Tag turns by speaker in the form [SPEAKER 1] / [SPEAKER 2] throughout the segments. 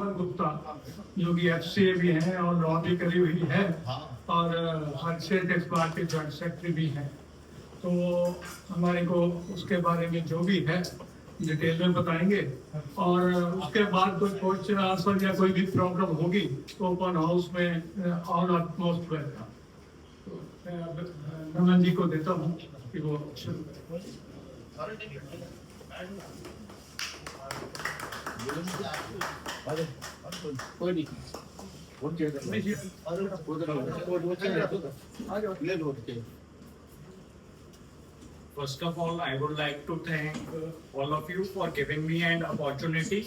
[SPEAKER 1] अमन गुप्ता जो कि FCA भी हैं और लॉ भी करी हुई है और हर्षेद एक्सपार्ट के जॉइंट सेक्रेटरी भी हैं। तो हमारे को उसके बारे में जो भी है डिटेल में बताएंगे और उसके बाद कोई क्वेश्चन आंसर या कोई भी प्रॉब्लम होगी तो ओपन हाउस में ऑल मोस्ट वेलकम। तो मैं अब नमन जी को देता हूँ कि वो शुरू
[SPEAKER 2] करें। First of all, I would like to thank all of you for giving me an opportunity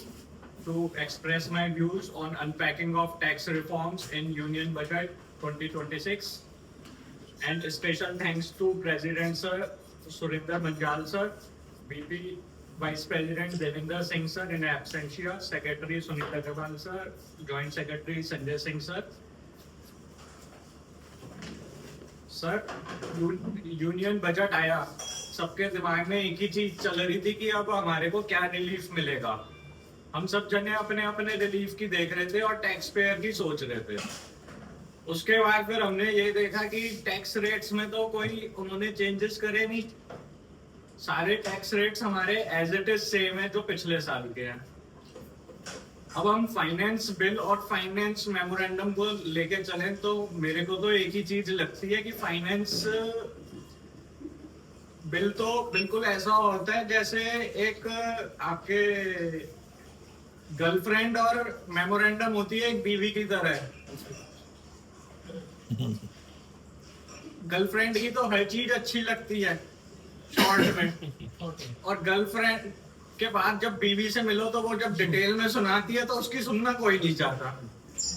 [SPEAKER 2] to express my views on unpacking of tax reforms in Union Budget 2026. And special thanks to President Sir Surinder Manjal Sir, VP Vice President Devinder Singh Sir in absentia, Secretary Sunita Gawal Sir, Joint Secretary Sanjay Singh Sir. Sir union budget आया, सबके दिमाग में एक ही चीज चल रही थी कि अब हमारे को क्या रिलीफ मिलेगा। हम सब जने अपने अपने रिलीफ की देख रहे थे और टैक्स पेयर की सोच रहे थे। उसके बाद फिर हमने ये देखा कि टैक्स रेट्स में तो कोई उन्होंने चेंजेस करे नहीं, सारे टैक्स रेट्स हमारे एज इट इज सेम है जो पिछले साल के हैं। अब हम फाइनेंस बिल और फाइनेंस मेमोरेंडम को लेके चलें तो मेरे को तो एक ही चीज लगती है कि फाइनेंस बिल तो बिल्कुल ऐसा होता है जैसे एक आपके गर्लफ्रेंड और मेमोरेंडम होती है एक बीवी की तरह। गर्लफ्रेंड की तो हर चीज अच्छी लगती है शॉर्ट में, और गर्लफ्रेंड के बाद जब बीवी से मिलो तो वो जब डिटेल में सुनाती है तो उसकी सुनना कोई नहीं चाहता।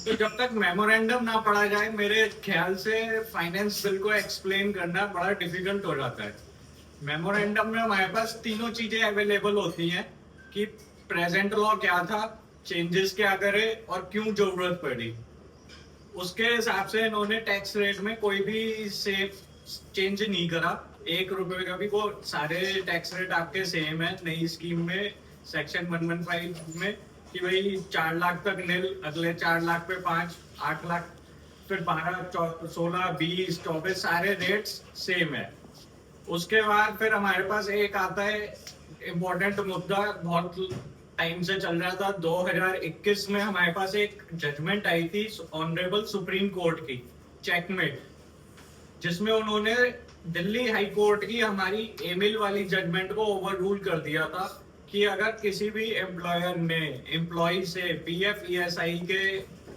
[SPEAKER 2] तो जब तक मेमोरेंडम ना पढ़ा जाए मेरे ख्याल से फाइनेंस बिल को एक्सप्लेन करना बड़ा डिफिकल्ट हो जाता है। मेमोरेंडम में हमारे पास तीनों चीजें अवेलेबल होती हैं कि प्रेजेंट लॉ क्या था, चेंजेस क्या करे और क्यों जरूरत पड़ी। उसके हिसाब से इन्होंने टैक्स रेट में कोई भी से चेंज नहीं करा, 1 रुपए का भी। वो सारे टैक्स रेट आपके सेम है नई स्कीम में, सेक्शन 115 में, कि भाई 4 लाख तक नील, अगले 4 लाख पे 5, 8 लाख, फिर 12, 16, 20, 24 सारे रेट्स सेम है। उसके बाद फिर हमारे पास एक आता है इम्पोर्टेंट मुद्दा, बहुत टाइम से चल रहा था। 2021 में हमारे पास एक जजमेंट आई थी ऑनरेबल सुप्रीम कोर्ट की, चेकमेट, जिसमें उन्होंने दिल्ली हाई कोर्ट की हमारी एमिल वाली जजमेंट को ओवर रूल कर दिया था कि अगर किसी भी एम्प्लॉयर ने एम्प्लॉय से PF ESI के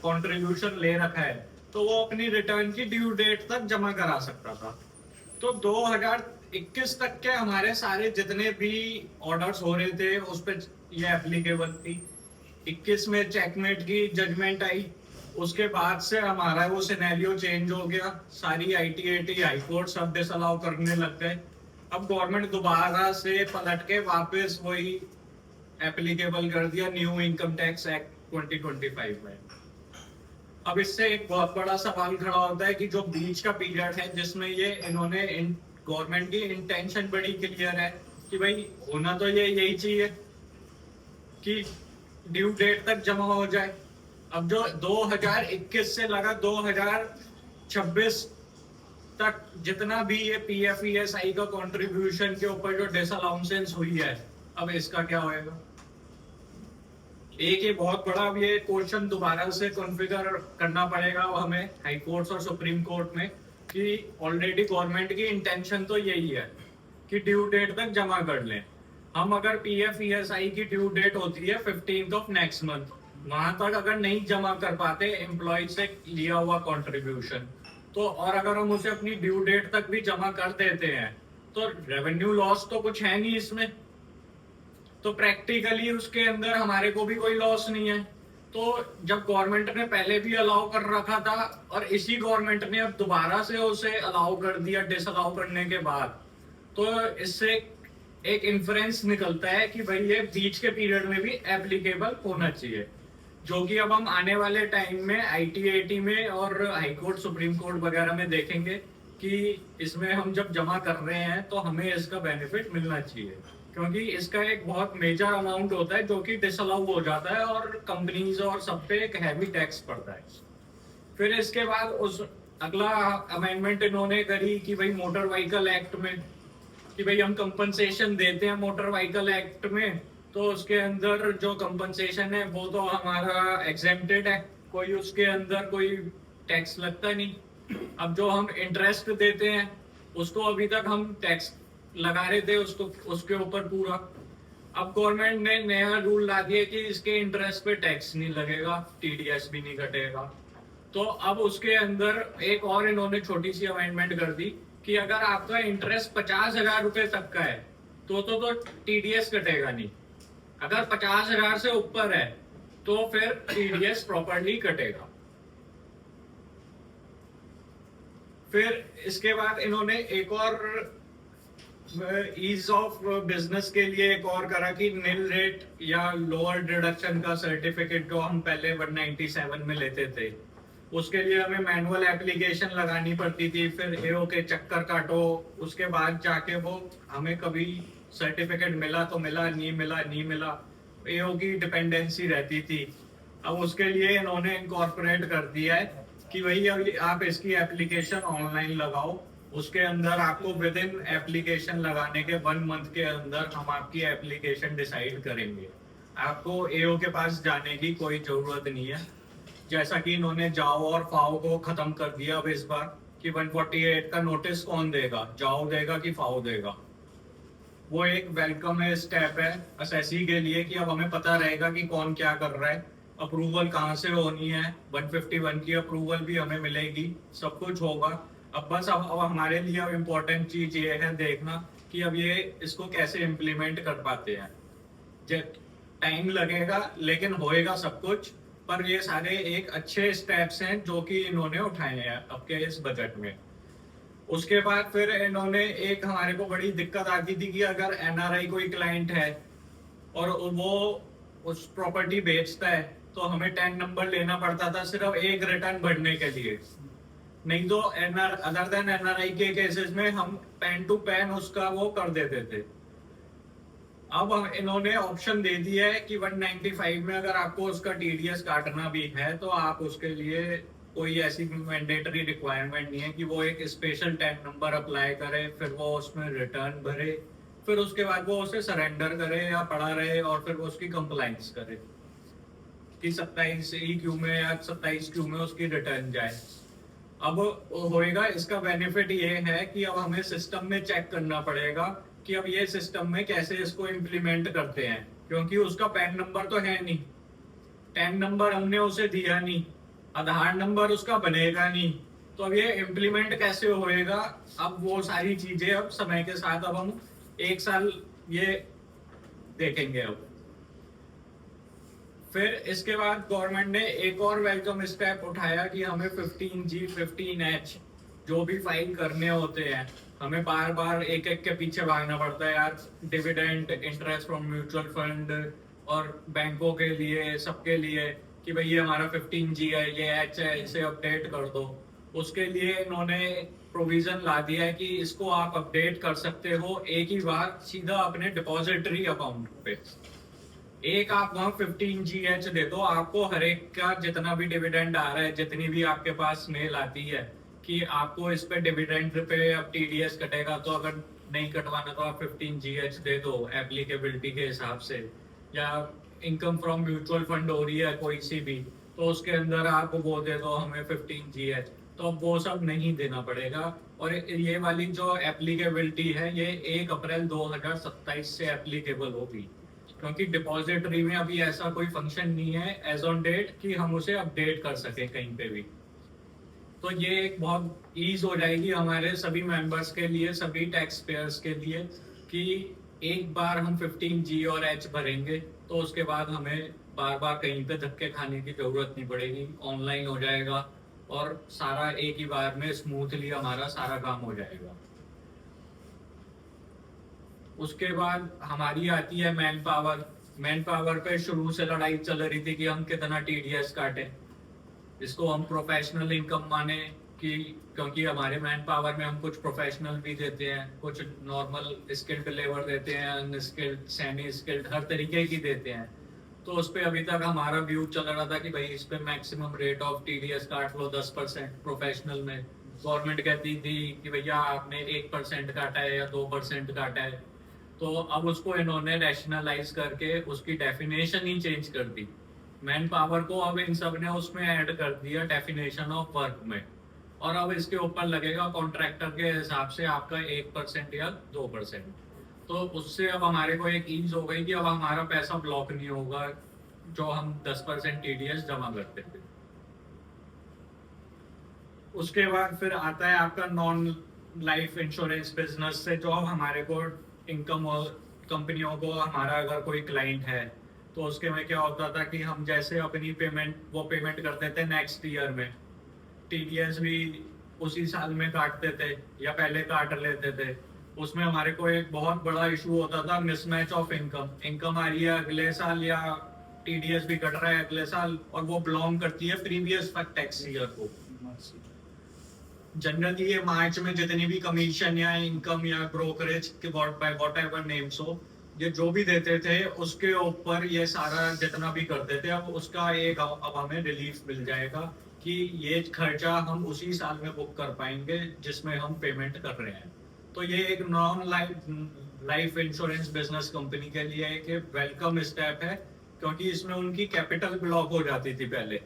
[SPEAKER 2] कंट्रीब्यूशन ले रखा है तो वो अपनी रिटर्न की ड्यू डेट तक जमा करा सकता था। तो 2021 तक के हमारे सारे जितने भी ऑर्डर्स हो रहे थे उस पर ये एप्लीकेबल थी। 21 में चेकमेट की जजमेंट आई, उसके बाद से हमारा वो सिनेरियो चेंज हो गया, सारी ITAT हाई कोर्ट सब डिसअलाउ करने लग गए। अब गवर्नमेंट दोबारा से पलट के वापस वही एप्लीकेबल कर दिया न्यू इनकम टैक्स एक्ट 2025 में। अब इससे एक बहुत बड़ा सवाल खड़ा होता है कि जो बीच का पीरियड है जिसमें ये इन्होंने गवर्नमेंट की इंटेंशन बड़ी क्लियर है कि भाई होना तो ये यही चाहिए कि ड्यू डेट तक जमा हो जाए। अब जो 2021 से लगा 2026 तक जितना भी ये PF ESI का कंट्रीब्यूशन के ऊपर जो डिसअलाउंसेंस हुई है, अब इसका क्या होएगा? एक ये बहुत बड़ा अब ये क्वेश्चन दोबारा से कॉन्फ़िगर करना पड़ेगा हमें हाई कोर्ट और सुप्रीम कोर्ट में कि ऑलरेडी गवर्नमेंट की इंटेंशन तो यही है कि ड्यू डेट तक जमा कर लें। हम अगर PF ESI की ड्यू डेट होती है 15th ऑफ नेक्स्ट मंथ, वहां तक अगर नहीं जमा कर पाते एम्प्लॉय से लिया हुआ कंट्रीब्यूशन तो, और अगर हम उसे अपनी ड्यू डेट तक भी जमा कर देते हैं तो रेवेन्यू लॉस तो कुछ है नहीं इसमें, तो प्रैक्टिकली उसके अंदर हमारे को भी कोई लॉस नहीं है। तो जब गवर्नमेंट ने पहले भी अलाउ कर रखा था और इसी गवर्नमेंट ने अब दोबारा से उसे अलाउ कर दिया डिसअलाउ करने के बाद, तो इससे एक इन्फ्रेंस निकलता है कि भाई ये बीच के पीरियड में भी एप्लीकेबल होना चाहिए, जो कि अब हम आने वाले टाइम में ITAT में और हाई कोर्ट सुप्रीम कोर्ट वगैरह में देखेंगे कि इसमें हम जब जमा कर रहे हैं तो हमें इसका बेनिफिट मिलना चाहिए। क्योंकि इसका एक बहुत मेजर अमाउंट होता है जो कि डिसअलाउ हो जाता है और कंपनीज और सब पे एक हैवी टैक्स पड़ता है। फिर इसके बाद उस अगला अमेंडमेंट इन्होंने करी कि भाई मोटर व्हीकल एक्ट में कि भाई हम कंपनसेशन देते हैं मोटर व्हीकल एक्ट में, तो उसके अंदर जो कंपनसेशन है वो तो हमारा एग्जेम्प्टेड है, कोई उसके अंदर कोई टैक्स लगता नहीं। अब जो हम इंटरेस्ट देते हैं उसको अभी तक हम टैक्स लगा रहे थे उसको उसके ऊपर पूरा। अब गवर्नमेंट ने नया रूल ला दिया कि इसके इंटरेस्ट पे टैक्स नहीं लगेगा, टीडीएस भी नहीं कटेगा। तो अब उसके अंदर एक और इन्होंने छोटी सी अमेंडमेंट कर दी कि अगर आपका इंटरेस्ट 50,000 रुपए तक का है तो टीडीएस कटेगा नहीं। अगर 50,000 से ऊपर है तो फिर टीडीएस प्रॉपर्ली कटेगा। फिर इसके बाद इन्होंने एक और ईज ऑफ बिजनेस के लिए एक और करा कि निल रेट या लोअर डिडक्शन का सर्टिफिकेट जो हम पहले 197 में लेते थे उसके लिए हमें मैनुअल एप्लीकेशन लगानी पड़ती थी, फिर एओ के चक्कर काटो, उसके बाद जाके वो हमें कभी सर्टिफिकेट मिला तो मिला, नहीं मिला नहीं मिला, एओ की डिपेंडेंसी रहती थी। अब उसके लिए इन्होंने इनकॉर्पोरेट कर दिया है कि भाई अब आप इसकी एप्लीकेशन ऑनलाइन लगाओ, उसके अंदर आपको विद इन एप्लीकेशन लगाने के 1 मंथ के अंदर हम आपकी एप्लीकेशन डिसाइड करेंगे। आपको एओ के पास जाने की कोई जरूरत नहीं है। जैसा कि इन्होंने जाओ और फाओ को खत्म कर दिया अब इस बार कि 148 का नोटिस कौन देगा, जाओ देगा कि फाओ देगा। वो एक वेलकम स्टेप है असेसी के लिए कि अब हमें पता रहेगा कि कौन क्या कर रहा है, अप्रूवल कहाँ से होनी है, 151 की अप्रूवल भी हमें मिलेगी, सब कुछ होगा। अब बस अब हमारे लिए अब इम्पोर्टेंट चीज ये है देखना कि अब ये इसको कैसे इम्प्लीमेंट कर पाते हैं। टाइम लगेगा लेकिन होएगा सब कुछ, पर ये सारे एक अच्छे स्टेप्स हैं जो कि इन्होंने उठाए हैं आपके इस बजट में। उसके बाद फिर इन्होंने एक हमारे को बड़ी दिक्कत आती थी कि अगर एनआरआई कोई क्लाइंट है और वो उस प्रॉपर्टी बेचता है तो हमें 10 नंबर लेना पड़ता था सिर्फ एक रिटर्न भरने के लिए, नहीं तो अदर देन एनआरआई के केसेस में हम पेन टू पेन उसका वो कर देते थे। अब इन्होंने ऑप्शन दे दिया है कि 195 में अगर आपको उसका टीडीएस काटना भी है तो आप उसके लिए कोई ऐसी मैंडेटरी रिक्वायरमेंट नहीं है कि वो एक स्पेशल 10 नंबर अप्लाई करे, फिर वो उसमें रिटर्न भरे, फिर उसके बाद वो उसे सरेंडर करे या पड़ा रहे और फिर वो उसकी कंप्लाइंस करे कि 27 क्यू में या 27 क्यू में उसकी रिटर्न जाए। अब होएगा इसका बेनिफिट ये है कि अब हमें सिस्टम में चेक करना पड़ेगा कि अब ये सिस्टम में कैसे इसको इम्प्लीमेंट करते हैं, क्योंकि उसका पैन नंबर तो है नहीं, 10 नंबर हमने उसे दिया नहीं, आधार नंबर उसका बनेगा नहीं, तो अब ये इम्प्लीमेंट कैसे होएगा। अब वो सारी चीजें अब समय के साथ अब हम 1 साल ये देखेंगे। अब फिर इसके बाद गवर्नमेंट ने एक और वेलकम स्टेप उठाया कि हमें 15G 15H जो भी फाइल करने होते हैं हमें बार बार एक एक के पीछे भागना पड़ता है यार, dividend, interest from mutual fund और बैंकों के लिए, सबके लिए कि भाई ये हमारा 15G है, ये H है, इसे अपडेट कर दो। उसके लिए इन्होंने प्रोविजन ला दिया है कि इसको आप अपडेट कर सकते हो एक ही बार सीधा अपने डिपॉजिटरी अकाउंट पे। एक आप वहाँ 15GH दे दो, आपको हर एक का जितना भी डिविडेंड आ रहा है, जितनी भी आपके पास मेल आती है कि आपको इस पे डिविडेंड पे अब टीडीएस कटेगा, तो अगर नहीं कटवाना तो आप 15GH दे दो एप्लीकेबिलिटी के हिसाब से, या इनकम फ्रॉम म्यूचुअल फंड हो रही है कोई सी भी तो उसके अंदर आप वो दे दो हमें 15GH, तो अब वो सब नहीं देना पड़ेगा। और ये वाली जो एप्लीकेबिलिटी है ये 1 अप्रैल 2027 से एप्लीकेबल होगी, क्योंकि डिपॉजिटरी में अभी ऐसा कोई फंक्शन नहीं है एज ऑन डेट कि हम उसे अपडेट कर सके कहीं पे भी। तो ये एक बहुत ईज हो जाएगी हमारे सभी मेंबर्स के लिए, सभी टैक्स पेयर्स के लिए कि एक बार हम 15G और H भरेंगे तो उसके बाद हमें बार बार कहीं पे धक्के खाने की जरूरत नहीं पड़ेगी, ऑनलाइन हो जाएगा और सारा एक ही बार में स्मूथली हमारा सारा काम हो जाएगा। उसके बाद हमारी आती है मैन पावर। मैन पावर पे शुरू से लड़ाई चल रही थी कि हम कितना टीडीएस काटें, इसको हम प्रोफेशनल इनकम माने
[SPEAKER 3] कि क्योंकि हमारे मैन पावर में हम कुछ प्रोफेशनल भी देते हैं, कुछ नॉर्मल स्किल्ड लेबर देते हैं, अनस्किल्ड, सेमी स्किल्ड, हर तरीके की देते हैं। तो उस पर अभी तक हमारा व्यू चल रहा था कि भाई इस पे मैक्सिमम रेट ऑफ टीडीएस काट लो 10%। प्रोफेशनल में गवर्नमेंट कहती थी कि भैया आपने 1% काटा है या 2% काटा है। तो अब उसको इन्होंने रैशनलाइज करके उसकी डेफिनेशन ही चेंज कर दी। मैन पावर को अब इन सब ने उसमें ऐड कर दिया डेफिनेशन ऑफ वर्क में, और अब इसके ऊपर लगेगा कॉन्ट्रैक्टर के हिसाब से आपका 1% या 2%। तो उससे अब हमारे को एक ईज हो गई कि अब हमारा पैसा ब्लॉक नहीं होगा जो हम 10% टीडीएस जमा करते थे। उसके बाद फिर आता है आपका नॉन लाइफ इंश्योरेंस बिजनेस से, जो अब हमारे को इनकम और कंपनियों को, हमारा अगर कोई क्लाइंट है तो उसके में क्या होता था कि हम जैसे अपनी पेमेंट करते थे नेक्स्ट ईयर में, टीडीएस भी उसी साल में काटते थे या पहले काट लेते थे। उसमें हमारे को एक बहुत बड़ा इशू होता था मिसमैच ऑफ इनकम आ रही है अगले साल या टीडीएस भी कट रहा है अगले साल, और वो बिलोंग करती है प्रीवियस टैक्स ईयर को। जनरली ये मार्च में जितनी भी कमीशन या इनकम या ब्रोकरेज के वॉट एवर नेम्स हो, ये जो भी देते थे उसके ऊपर ये सारा जितना भी करते थे, अब उसका एक अब हमें रिलीफ मिल जाएगा कि ये खर्चा हम उसी साल में बुक कर पाएंगे जिसमें हम पेमेंट कर रहे हैं। तो ये एक non life insurance business company के लिए एक वेलकम स्टेप है, क्योंकि इसमें उनकी कैपिटल ब्लॉक हो जाती थी पहले,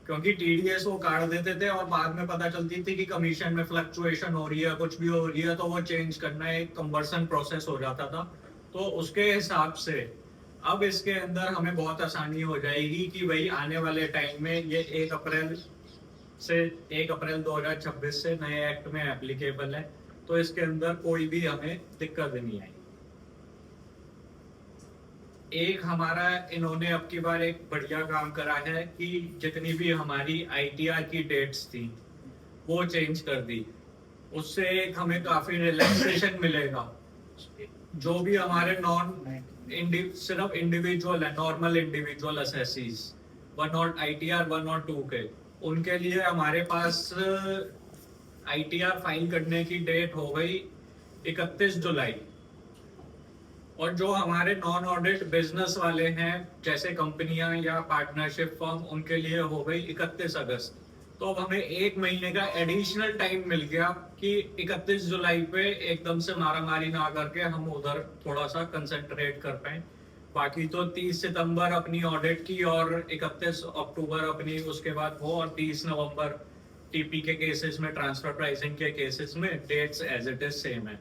[SPEAKER 3] क्योंकि टीडीएस वो काट देते थे और बाद में पता चलती थी कि कमीशन में फ्लक्चुएशन हो रही है, कुछ भी हो रही है, तो वो चेंज करना एक कन्वर्सन प्रोसेस हो जाता था। तो उसके हिसाब से अब इसके अंदर हमें बहुत आसानी हो जाएगी कि भाई आने वाले टाइम में ये 1 अप्रैल 2026 से नए एक्ट में एप्लीकेबल है, तो इसके अंदर कोई भी हमें दिक्कत नहीं आई। एक हमारा इन्होंने अब की बार एक बढ़िया काम करा है कि जितनी भी हमारी आईटीआर की डेट्स थी वो चेंज कर दी, उससे एक हमें काफी रिलैक्सेशन मिलेगा। जो भी हमारे सिर्फ इंडिविजुअल है, नॉर्मल इंडिविजुअल असेसीज 1 और आईटीआर 1 और 2 के, उनके लिए हमारे पास आईटीआर फाइल करने की डेट हो गई 31 जुलाई, और जो हमारे नॉन ऑडिट बिजनेस वाले हैं जैसे कंपनियां या पार्टनरशिप फर्म, उनके लिए हो गई 31 अगस्त। तो अब हमें 1 महीने का एडिशनल टाइम मिल गया कि 31 जुलाई पे एकदम से मारामारी ना करके हम उधर थोड़ा सा कंसंट्रेट कर पाए। बाकी तो 30 सितंबर अपनी ऑडिट की और 31 अक्टूबर अपनी उसके बाद हो, और 30 नवंबर टीपी के केसेस में, ट्रांसफर प्राइसिंग के केसेस में dates as it is same है।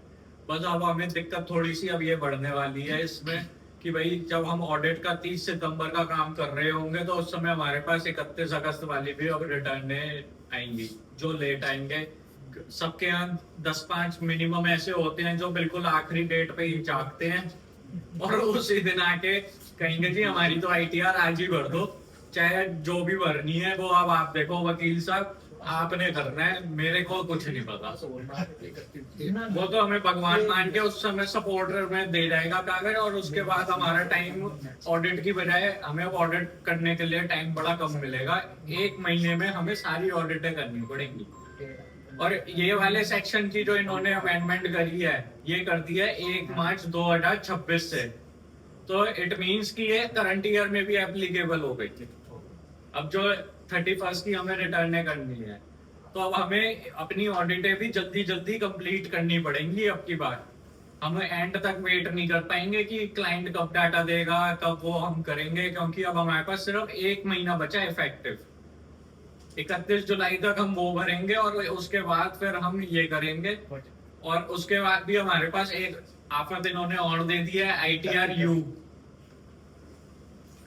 [SPEAKER 3] बस अब हमें दिक्कत थोड़ी सी अब ये बढ़ने वाली है इसमें कि भाई जब हम ऑडिट का 30 सितंबर का काम कर रहे होंगे तो उस समय हमारे पास 31 अगस्त वाली भी अब रिटर्न आएंगी जो लेट आएंगे। सबके यहाँ 10-5 मिनिमम ऐसे होते हैं जो बिल्कुल आखिरी डेट पे ही जागते हैं और उसी दिन आके कहेंगे जी हमारी तो आईटीआर आज ही भर दो, चाहे जो भी भरनी है वो अब आप देखो वकील साहब आपने करना है, मेरे को कुछ नहीं पता। वो तो हमें भगवान मान के उस समय सपोर्टर में दे जाएगा कागज, और उसके बाद हमारा टाइम ऑडिट की बजाय हमें ऑडिट करने के लिए टाइम बड़ा कम मिलेगा। 1 महीने में हमें सारी ऑडिटें करनी पड़ेंगी। और ये वाले सेक्शन की जो इन्होंने अमेंडमेंट करी है ये कर दी है 1 मार्च 2026 से, तो इट मीन्स कि ये करंट ईयर में भी एप्लीकेबल हो गई थी। अब जो 31 की हमें रिटर्न करनी है तो अब हमें अपनी ऑडिटें भी जल्दी जल्दी कंप्लीट करनी पड़ेंगी। अब की बार हम एंड तक वेट नहीं कर पाएंगे कि क्लाइंट कब डाटा देगा कब वो हम करेंगे, क्योंकि अब हमारे पास सिर्फ 1 महीना बचा इफेक्टिव। 31 जुलाई तक हम वो भरेंगे और उसके बाद फिर हम ये करेंगे। और उसके बाद भी हमारे पास एक आफत इन्होंने और दे दिया है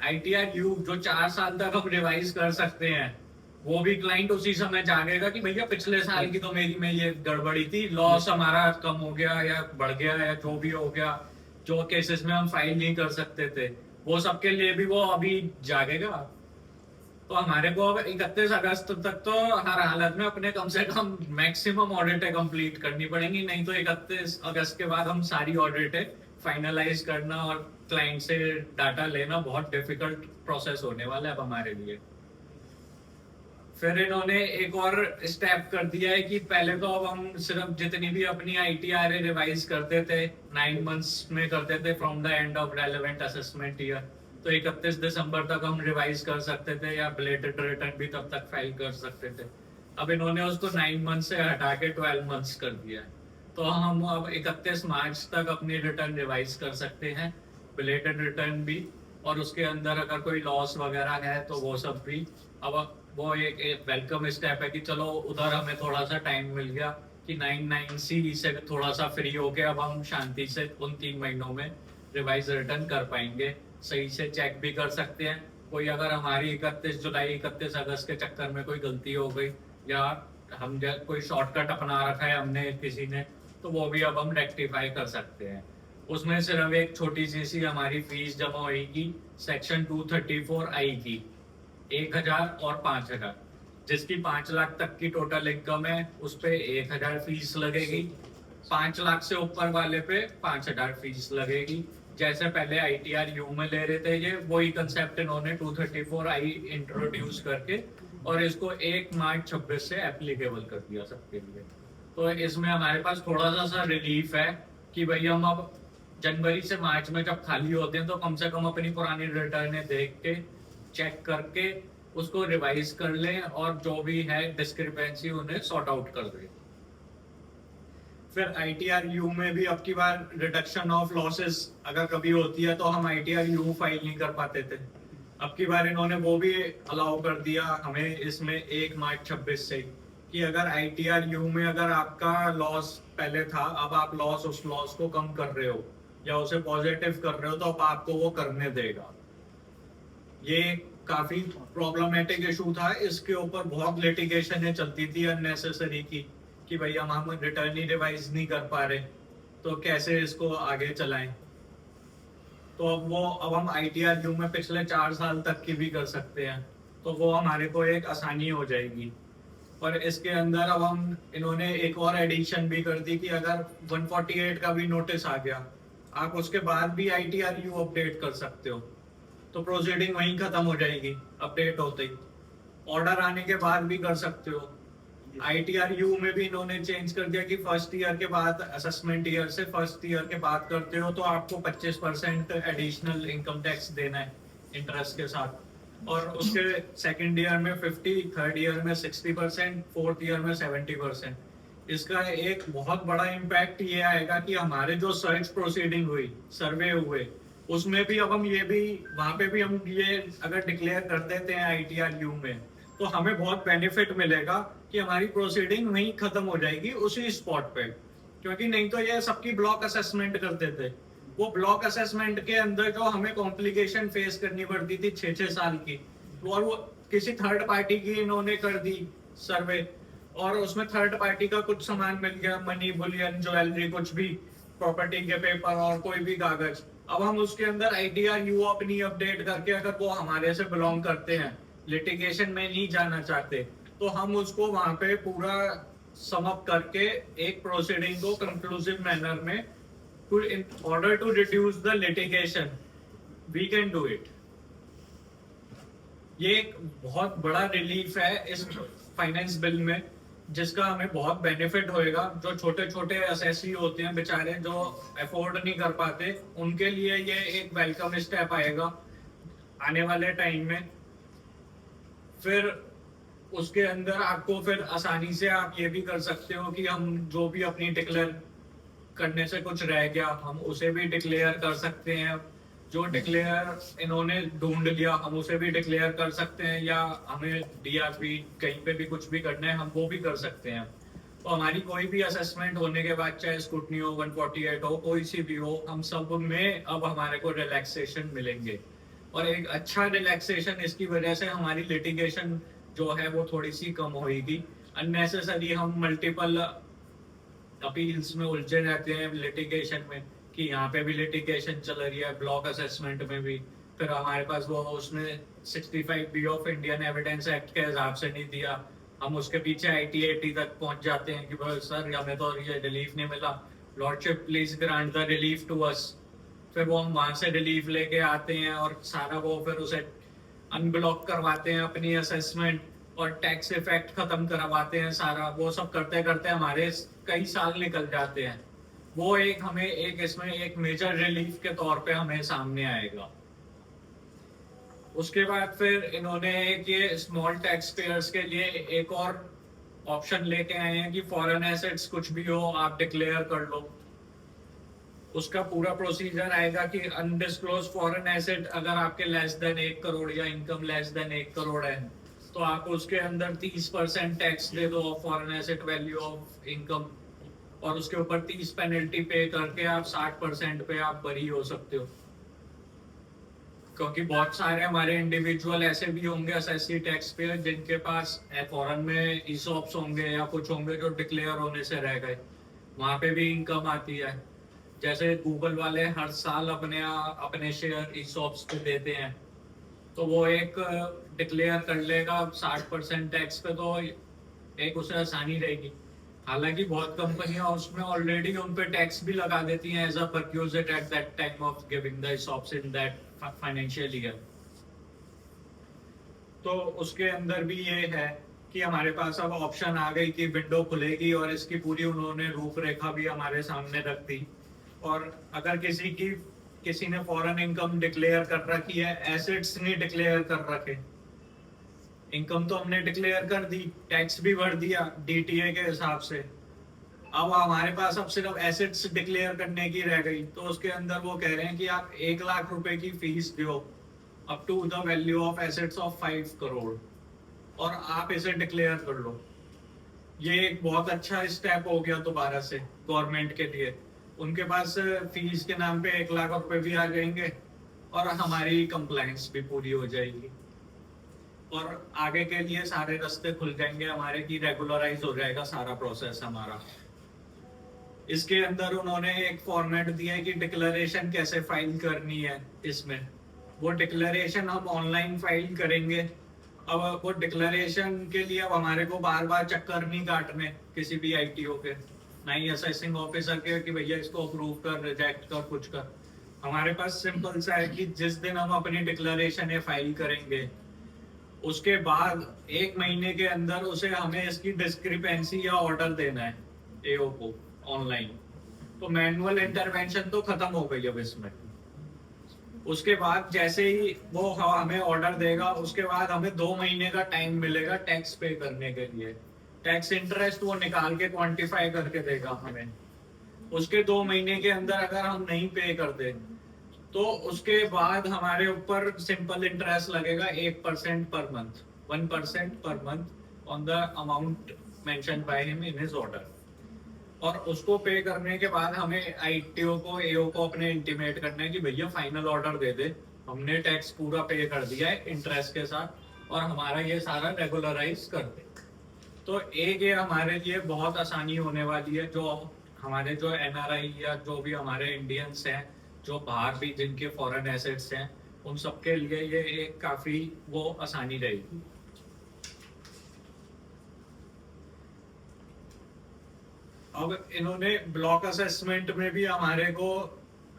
[SPEAKER 3] आईटीआर यू जो 4 साल तक हम रिवाइज कर सकते हैं। वो भी क्लाइंट उसी समय जागेगा कि भैया पिछले साल की तो मेरी में ये गड़बड़ी थी, लॉस हमारा कम हो गया या बढ़ गया या जो भी हो गया, जो केसेस में हम फाइल नहीं कर सकते थे वो सबके लिए भी वो अभी जागेगा। तो हमारे को अब 31 अगस्त तक तो हर हालत में अपने कम से कम मैक्सिमम ऑडिटें कंप्लीट करनी पड़ेंगी, नहीं तो 31 अगस्त के बाद हम सारी ऑडिटें फाइनलाइज करना और क्लाइंट से डाटा लेना बहुत डिफिकल्ट प्रोसेस होने वाला है अब हमारे लिए। फिर इन्होंने एक और स्टेप कर दिया है कि पहले तो अब हम सिर्फ जितनी भी अपनी ITR रिवाइज करते थे 9 मंथ्स में करते थे from the end of relevant assessment year, तो 31 दिसंबर तक हम रिवाइज कर सकते थे या बिलेटेड रिटर्न भी तब तक फाइल कर सकते थे। अब इन्होंने उसको 9 मंथ से हटा के 12 मंथ्स कर दिया है, तो हम अब 31 मार्च तक अपनी रिटर्न रिवाइज कर सकते हैं, बिलेटेड रिटर्न भी, और उसके अंदर अगर कोई लॉस वगैरह है तो वो सब भी। अब वो एक वेलकम स्टेप है कि चलो उधर हमें थोड़ा सा टाइम मिल गया कि 99C से थोड़ा सा फ्री होके अब हम शांति से उन 3 महीनों में रिवाइज रिटर्न कर पाएंगे, सही से चेक भी कर सकते हैं। कोई अगर हमारी 31 जुलाई 31 अगस्त के चक्कर में कोई गलती हो गई या हम कोई शॉर्टकट अपना रखा है हमने किसी ने, तो वो भी अब हम रेक्टिफाई कर सकते हैं। उसमें सिर्फ एक छोटी सी हमारी फीस जमा होगी सेक्शन 234I की 1000 और 5000, जिसकी 5 लाख तक की टोटल इनकम है उस पे 1000 फीस लगेगी, 5 लाख से ऊपर वाले पे 5000 फीस लगेगी। जैसे पहले ITR यू में ले रहे थे ये वही कंसेप्ट इन्होंने 234I इंट्रोड्यूस करके और इसको 1 मार्च 26 से एप्लीकेबल कर दिया सबके लिए। तो इसमें हमारे पास थोड़ा सा रिलीफ है कि भाई हम अब जनवरी से मार्च में जब खाली होते हैं तो कम से कम अपनी पुरानी रिटर्न देख के चेक करके उसको रिवाइज कर लें और जो भी है डिस्क्रिपेंसी उन्हें सॉर्ट आउट कर दें।
[SPEAKER 2] फिर ITR यू में भी अब की बार रिडक्शन ऑफ लॉसेस अगर कभी होती है तो हम ITR यू फाइल नहीं कर पाते थे, अब की बार इन्होंने वो भी अलाउ कर दिया हमें इसमें 1 मार्च 26 से कि अगर ITR यू में अगर आपका लॉस पहले था, अब आप उस लॉस को कम कर रहे हो या उसे पॉजिटिव कर रहे हो तो अब आपको वो करने देगा। ये काफी प्रॉब्लमेटिक इशू था, इसके ऊपर बहुत लिटिगेशन चलती थी अननेसेसरी की कि भाई हम रिटर्न ही रिवाइज नहीं कर पा रहे तो कैसे इसको आगे चलाएं। तो अब हम ITR यू में पिछले 4 साल तक की भी कर सकते हैं, तो वो हमारे को एक आसानी हो जाएगी। और इसके अंदर अब हम इन्होंने एक और एडिशन भी कर दी कि अगर 148 का भी नोटिस आ गया आप उसके बाद भी ITR यू अपडेट कर सकते हो, तो प्रोसीडिंग वहीं खत्म हो जाएगी अपडेट होते ही, ऑर्डर आने के बाद भी कर सकते हो। ITR यू में भी इन्होंने चेंज कर दिया कि फर्स्ट ईयर के बाद असेसमेंट ईयर से फर्स्ट ईयर के बाद करते हो तो आपको 25% एडिशनल इनकम टैक्स देना है इंटरेस्ट के साथ, और उसके सेकंड ईयर में 50, थर्ड ईयर में 60%, फोर्थ ईयर में 70%। इसका एक बहुत बड़ा इम्पैक्ट ये आएगा कि हमारे जो सर्च प्रोसीडिंग हुई, सर्वे हुए, उसमें भी अब हम ये भी वहां पे भी हम ये अगर डिक्लेयर कर देते हैं ITR यू में तो हमें बहुत बेनिफिट मिलेगा कि हमारी प्रोसीडिंग वहीं खत्म हो जाएगी उसी स्पॉट पे, क्योंकि नहीं तो ये सबकी ब्लॉक असेसमेंट करते थे। वो ब्लॉक असेसमेंट के अंदर जो हमें कॉम्प्लिकेशन फेस करनी पड़ती थी 6-6 साल की, और वो किसी थर्ड पार्टी की इन्होंने कर दी सर्वे और उसमें थर्ड पार्टी का कुछ सामान मिल गया, मनी, बुलियन, ज्वेलरी, कुछ भी प्रॉपर्टी के पेपर और कोई भी कागज। अब हम उसके अंदर ITR यू अपनी अपडेट करके अगर वो हमारे से बिलोंग करते हैं, लिटिगेशन में नहीं जाना चाहते, तो हम उसको वहां पे पूरा सम अप करके एक प्रोसीडिंग को कंक्लूसिव मैनर में in order to reduce the litigation we can do it। ये एक बहुत बड़ा रिलीफ है इस फाइनेंस बिल में जिसका हमें बहुत बेनिफिट होएगा। जो छोटे छोटे असेसी होते हैं बेचारे जो अफोर्ड नहीं कर पाते, उनके लिए ये एक वेलकम स्टेप आएगा आने वाले टाइम में। फिर उसके अंदर आपको फिर आसानी से आप ये भी कर सकते हो कि हम जो भी अपनी डिक्लेयर करने से कुछ रह गया हम उसे भी डिक्लेयर कर सकते हैं। जो डिक्लेयर इन्होंने ढूंढ लिया हम उसे भी डिक्लेयर कर सकते हैं, या हमें DRP कहीं पे भी कुछ भी करना है हम वो भी कर सकते हैं। तो हमारी कोई भी असेसमेंट होने के बाद चाहे स्क्रूटनी हो, 148 हो, कोई सी भी हो, हम सब में अब हमारे को रिलैक्सेशन मिलेंगे। और एक अच्छा रिलैक्सेशन इसकी वजह से हमारी लिटिगेशन जो है वो थोड़ी सी कम होगी। अननेसेसरी हम मल्टीपल अपील्स में उलझे रहते हैं लिटिगेशन में कि यहाँ पे भी लिटिगेशन चल रही है, ब्लॉक असेसमेंट में भी, फिर हमारे पास वो उसने 65B of Indian evidence act के हिसाब से नहीं दिया, हम उसके पीछे IT80 तक पहुंच जाते हैं कि भाई सर हमें तो ये रिलीफ नहीं मिला, lordship please grant the relief to us. फिर वो हम वहां से रिलीफ लेके आते हैं और सारा वो फिर उसे अनब्लॉक करवाते हैं अपनी असेसमेंट,
[SPEAKER 3] और टैक्स इफेक्ट खत्म करवाते हैं सारा, वो सब करते करते हमारे कई साल निकल जाते हैं। वो एक हमें एक इसमें एक मेजर रिलीफ के तौर पे हमें सामने आएगा। उसके बाद फिर इन्होंने एक ये स्मॉल टैक्स पेयर्स के लिए एक और ऑप्शन लेके आए हैं कि फॉरेन एसेट्स कुछ भी हो आप डिक्लेयर कर लो। उसका पूरा प्रोसीजर आएगा कि अनडिस्क्लोज फॉरेन एसेट अगर आपके लेस देन 1 करोड़ या इनकम लेस देन 1 करोड़ है तो आप उसके अंदर 30% टैक्स दे दो foreign asset value of income, और उसके ऊपर 30 पेनल्टी पे करके आप 60% पे आप बरी हो सकते हो। क्योंकि बहुत सारे हमारे इंडिविजुअल ऐसे भी होंगे एसएससी टैक्स पेयर जिनके पास फॉरेन में ईसॉप्स होंगे या कुछ होंगे जो डिक्लेयर होने से रह गए, वहां पे भी इनकम आती है। जैसे गूगल वाले हर साल अपने शेयर ईसॉप्स पे देते हैं, तो वो एक डिक्लेयर कर लेगा 60% टैक्स पे, तो एक उसे आसानी रहेगी। हालांकि बहुत कंपनियां उसमें ऑलरेडी उन पे टैक्स भी लगा देती हैं as a perquisite at that time of giving the ESOPs in that financial year. तो उसके अंदर भी ये है कि हमारे पास अब ऑप्शन आ गई कि विंडो खुलेगी और इसकी पूरी उन्होंने रूपरेखा भी हमारे सामने रख दी। और अगर किसी ने फॉरेन इनकम डिक्लेयर कर रखी है, एसेट्स नहीं डिक्लेयर कर रखे, इनकम तो हमने डिक्लेयर कर दी, टैक्स भी भर दिया डीटीए के हिसाब से, अब हमारे पास अब सिर्फ एसेट्स डिक्लेयर करने की रह गई, तो उसके अंदर वो कह रहे हैं कि आप 1 लाख रुपए की फीस दो up to the value of assets of 5 crore और आप इसे डिक्लेयर कर लो। ये एक बहुत अच्छा स्टेप हो गया दोबारा से गवर्नमेंट के लिए। उनके पास फीस के नाम पे 1 लाख रुपए भी आ जाएंगे और हमारी कंप्लायंस भी पूरी हो जाएगी और आगे के लिए सारे रास्ते खुल जाएंगे हमारे की रेगुलराइज हो जाएगा सारा प्रोसेस हमारा। इसके अंदर उन्होंने एक फॉर्मेट दिया है कि डिक्लेरेशन कैसे फाइल करनी है। इसमें वो डिक्लेरेशन हम ऑनलाइन फाइल करेंगे। अब वो डिक्लेरेशन के लिए अब हमारे को बार बार चक्कर नहीं काटने किसी भी आईटीओ के, ना ही असेसिंग ऑफिसर के कि भैया इसको अप्रूव कर, रिजेक्ट कर, कुछ कर। हमारे पास सिंपल सा है कि जिस दिन हम अपनी डिक्लेरेशन ये फाइल करेंगे उसके बाद 1 महीने के अंदर उसे हमें इसकी डिस्क्रिपेंसी या ऑर्डर देना है एओ को ऑनलाइन। तो मैनुअल इंटरवेंशन तो खत्म हो गई अब इसमें। उसके बाद जैसे ही वो हमें ऑर्डर देगा उसके बाद हमें 2 महीने का टाइम मिलेगा टैक्स पे करने के लिए। टैक्स इंटरेस्ट वो निकाल के क्वांटिफाई करके देगा हमें। उसके 2 महीने के अंदर अगर हम नहीं पे कर दे तो उसके बाद हमारे ऊपर सिंपल इंटरेस्ट लगेगा 1% per month, 1% per month on the amount mention by him in his order. और उसको पे करने के बाद हमें आईटीओ को एओ को अपने इंटीमेट करना है कि भैया फाइनल ऑर्डर दे दे, हमने टैक्स पूरा पे कर दिया है इंटरेस्ट के साथ और हमारा ये सारा रेगुलराइज कर दे। तो एक ये हमारे लिए बहुत आसानी होने वाली है। जो हमारे जो एनआरआई या जो भी हमारे इंडियंस हैं जो बाहर भी जिनके फॉरेन एसेट्स हैं उन सबके लिए ये एक काफी वो आसानी रहेगी। अब इन्होंने ब्लॉक असेसमेंट में भी हमारे को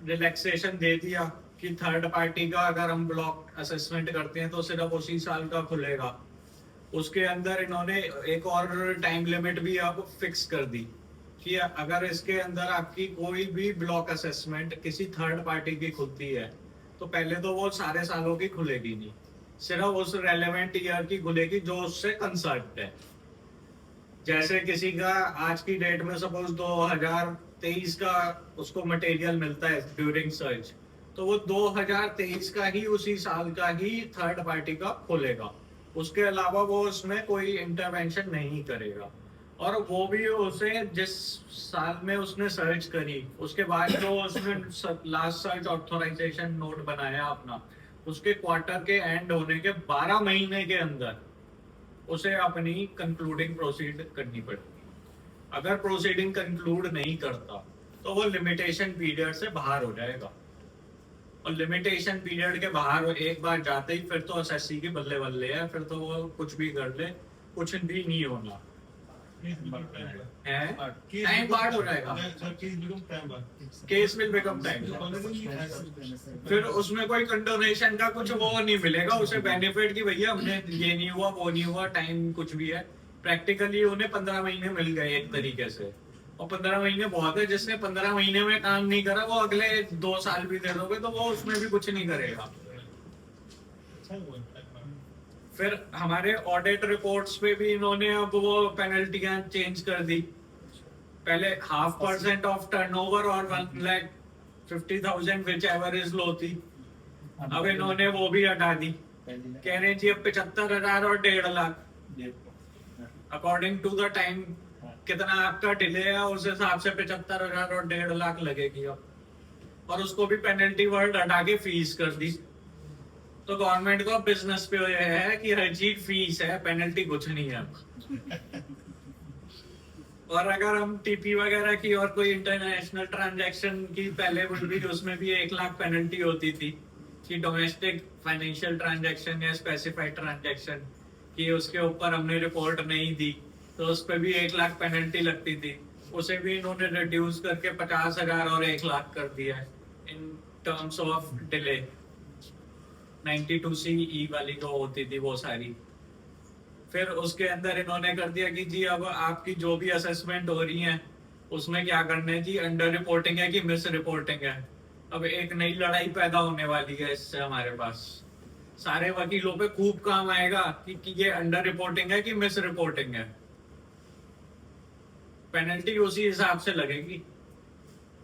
[SPEAKER 3] रिलैक्सेशन दे दिया कि थर्ड पार्टी का अगर हम ब्लॉक असेसमेंट करते हैं तो सिर्फ उसी साल का खुलेगा। उसके अंदर इन्होंने एक और टाइम लिमिट भी अब फिक्स कर दी कि अगर इसके अंदर आपकी कोई भी ब्लॉक असेसमेंट किसी थर्ड पार्टी की खुलती है तो पहले तो वो सारे सालों की खुलेगी नहीं, सिर्फ उस रेलेवेंट ईयर की खुलेगी जो उससे कंसर्न है। जैसे किसी का आज की डेट में सपोज 2023 का उसको मटेरियल मिलता है ड्यूरिंग सर्च, तो वो 2023 का ही उसी साल का ही थर्ड पार्टी का खोलेगा। उसके अलावा वो उसमें कोई इंटरवेंशन नहीं करेगा। और वो भी उसे जिस साल में उसने सर्च करी उसके बाद जो उसने लास्ट सर्च ऑथराइजेशन नोट बनाया अपना, उसके क्वार्टर के एंड होने के 12 महीने के अंदर उसे अपनी कंक्लूडिंग प्रोसीड करनी पड़ती। अगर प्रोसीडिंग कंक्लूड नहीं करता तो वो लिमिटेशन पीरियड से बाहर हो जाएगा। और लिमिटेशन पीरियड के बाहर एक बार जाते ही फिर तो एसएससी की बल्ले बल्ले है, फिर तो वो कुछ भी कर ले कुछ भी नहीं होना। टाइम बार्ड हो जाएगा, केस विल बिकम टाइम। फिर उसमें कोई कंडोनेशन का कुछ वो नहीं मिलेगा उसे बेनिफिट कि भैया हमने ये नहीं हुआ वो नहीं हुआ, टाइम कुछ भी है। प्रैक्टिकली उन्हें 15 महीने मिल गए एक तरीके से, और 15 महीने बहुत है। जिसने 15 महीने में काम नहीं करा वो अगले 2 साल भी दे दोगे तो वो उसमें भी कुछ नहीं करेगा। फिर हमारे ऑडिट रिपोर्ट्स पे भी इन्होंने अब वो पेनल्टियां चेंज कर दी। पहले 0.5% ऑफ टर्नओवर और 1,50,000 विच एवर इज लो थी, अब इन्होंने वो भी हटा दी। कह रहे हैं जी अब 75,000 और 1.5 lakh according to the time कितना आपका डिले है उस हिसाब से 75,000 और 1.5 लाख लगेगी अब। और उसको भी पेनल्टी वर्ड हटा के फीस कर दी। तो गवर्नमेंट को बिजनेस पे ये है कि हर चीज फीस है, पेनल्टी कुछ नहीं है। और अगर हम टीपी वगैरह की और कोई इंटरनेशनल ट्रांजैक्शन की पहले भी उसमें भी 1 लाख पेनल्टी होती थी कि डोमेस्टिक फाइनेंशियल ट्रांजैक्शन या स्पेसिफाइड ट्रांजैक्शन की उसके ऊपर हमने रिपोर्ट नहीं दी तो उस पर भी 1 लाख पेनल्टी लगती थी। उसे भी इन्होंने रिड्यूस करके 50,000 और 1 लाख कर दिया है in terms of delay. 92CE वाली जो होती थी वो सारी। फिर उसके अंदर इन्होंने कर दिया कि जी अब आपकी जो भी असेसमेंट हो रही है उसमें क्या करना है जी, अंडर रिपोर्टिंग है कि मिस रिपोर्टिंग है। अब एक नई लड़ाई पैदा होने वाली है इससे हमारे पास। सारे वकीलों पे खूब काम आएगा कि ये अंडर रिपोर्टिंग है कि मिस रिपोर्टिंग है। पेनल्टी उसी हिसाब से लगेगी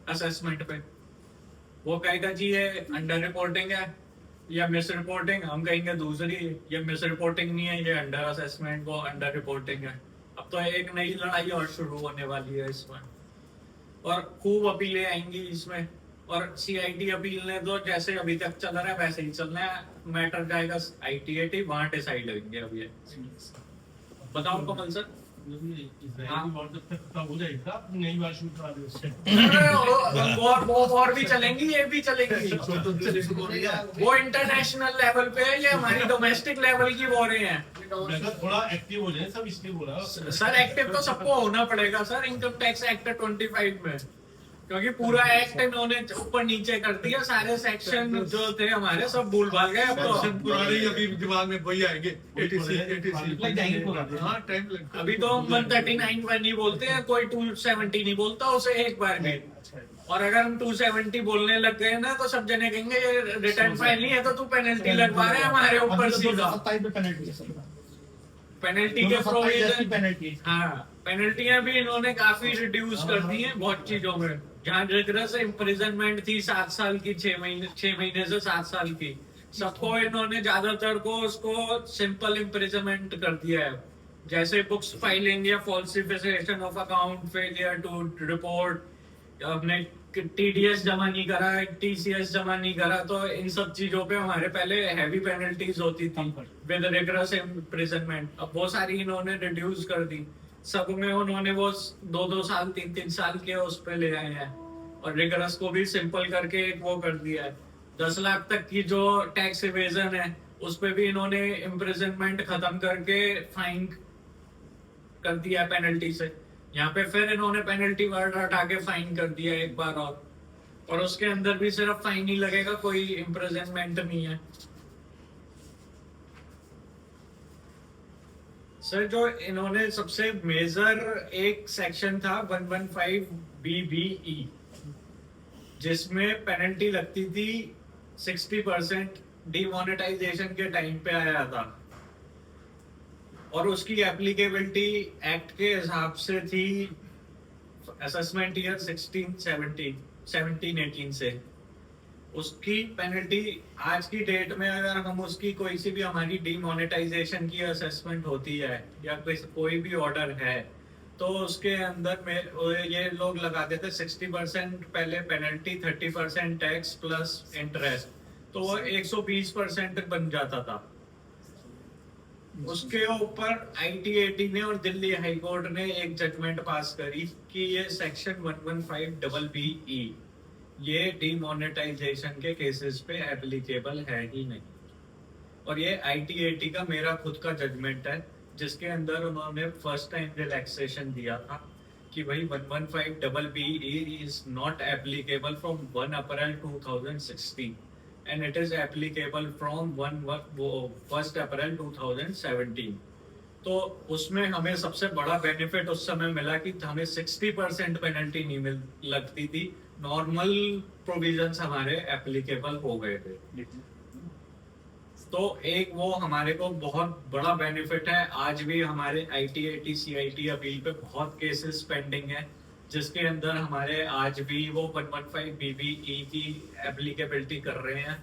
[SPEAKER 3] असेसमेंट पे। वो कहेगा जी ये अंडर रिपोर्टिंग है या मिस रिपोर्टिंग, हम कहेंगे दूसरी ये मिस रिपोर्टिंग नहीं है, ये अंडर असेसमेंट को अंडर रिपोर्टिंग है। अब तो एक नई लड़ाई और शुरू होने वाली है इसमें, और खूब अपीलें आएंगी इसमें। और CIT अपील ने तो जैसे अभी तक चल रहा है वैसे ही चलना है। मैटर जाएगा ITAT, वहां डिसाइड होंगे। अब ये बताओ कमल सर। और भी चलेंगी, ये भी चलेंगी। वो इंटरनेशनल लेवल पे है, ये हमारी डोमेस्टिक लेवल की वॉरें हैं।
[SPEAKER 4] थोड़ा एक्टिव हो जाए सब, इसलिए बोला
[SPEAKER 3] सर। एक्टिव तो सबको होना पड़ेगा सर इनकम टैक्स एक्ट 25 में, क्योंकि पूरा एक्ट इन्होंने ऊपर नीचे कर दिया। सारे सेक्शन जो थे हमारे सब भूल भाग गए। अब तो
[SPEAKER 1] पुराने अभी दिमाग में वही आएंगे 80 हाँ टाइम लगता।
[SPEAKER 3] अभी तो 139 पर नहीं बोलते हैं, कोई 270 नहीं बोलता उसे एक बार में। और अगर हम 270 बोलने लग गए ना तो सब जने कहेंगे ये रिटर्न फाइल नहीं है तो तू पेनल्टी लगवा रहे हैं हमारे ऊपर सीधा। पेनल्टी के प्रोविजन, हाँ पेनल्टियां भी इन्होंने काफी रिड्यूस कर दी हैं बहुत चीजों में। जहाँ रिग्रेस इम्प्रिजनमेंट थी 7 साल की, 6 महीने से 7 साल की, सबको इन्होंने ज्यादातर को उसको सिंपल इम्प्रिजनमेंट कर दिया है। जैसे बुक्स फाइलिंग या falsification of account, failure to report, हमने TDS जमा नहीं करा, TCS जमा नहीं करा, तो इन सब चीजों पे हमारे पहले हैवी पेनल्टीज होती थी विद रिग्रेस इम्प्रिजनमेंट। अब वो सारी इन्होंने रिड्यूस कर दी। सब में उन्होंने वो 2-2 साल 3-3 साल के उस पे ले आए हैं। और रिग्रेस को भी सिंपल करके एक वो कर दिया है। 10 लाख तक की जो टैक्स इवेजन है उस पे भी इन्होंने इम्प्रिजनमेंट खत्म करके फाइन कर दिया है पेनल्टी से। यहाँ पे फिर इन्होंने पेनल्टी वर्ड हटा के फाइन कर दिया एक बार और उसके अंदर भी सिर्फ फाइन ही लगेगा, कोई इम्प्रिजनमेंट नहीं है। सर जो इन्होंने सबसे मेजर एक सेक्शन था 115BBE, जिसमें पेनल्टी लगती थी 60% डिमोनेटाइजेशन के टाइम पे आया था, और उसकी एप्लीकेबिलिटी एक्ट के हिसाब से थी असेसमेंट ईयर 17-18 से। उसकी पेनल्टी आज की डेट में अगर हम उसकी कोई सी भी हमारी डिमोनेटाइजेशन की असेसमेंट होती है या कोई भी ऑर्डर है तो उसके अंदर में ये लोग लगा देते 60% पहले पेनल्टी, 30% टैक्स प्लस इंटरेस्ट, तो वो 120% बन जाता था। उसके ऊपर ITAT ने और दिल्ली हाई कोर्ट ने एक जजमेंट पास करी कि ये सेक्शन 115BBE ये डिमोनेटाइजेशन के केसेस पे एप्लीकेबल है ही नहीं। और ये ITAT का मेरा खुद का जजमेंट है जिसके अंदर उन्होंने फर्स्ट टाइम रिलैक्सेशन दिया था कि भाई 115BBE is not applicable from 1 April 2016 and it is applicable from 1 April 2017. तो उसमें हमें सबसे बड़ा बेनिफिट उस समय मिला कि हमें 60% पेनल्टी नहीं लगती थी, नॉर्मल प्रोविजंस हमारे एप्लीकेबल हो गए थे। तो एक वो हमारे को बहुत बड़ा बेनिफिट है। आज भी हमारे ITAT CIT अपील पे बहुत केसेस पेंडिंग है, जिसके अंदर हमारे आज भी वो 115BBE की एप्लीकेबिलिटी कर रहे हैं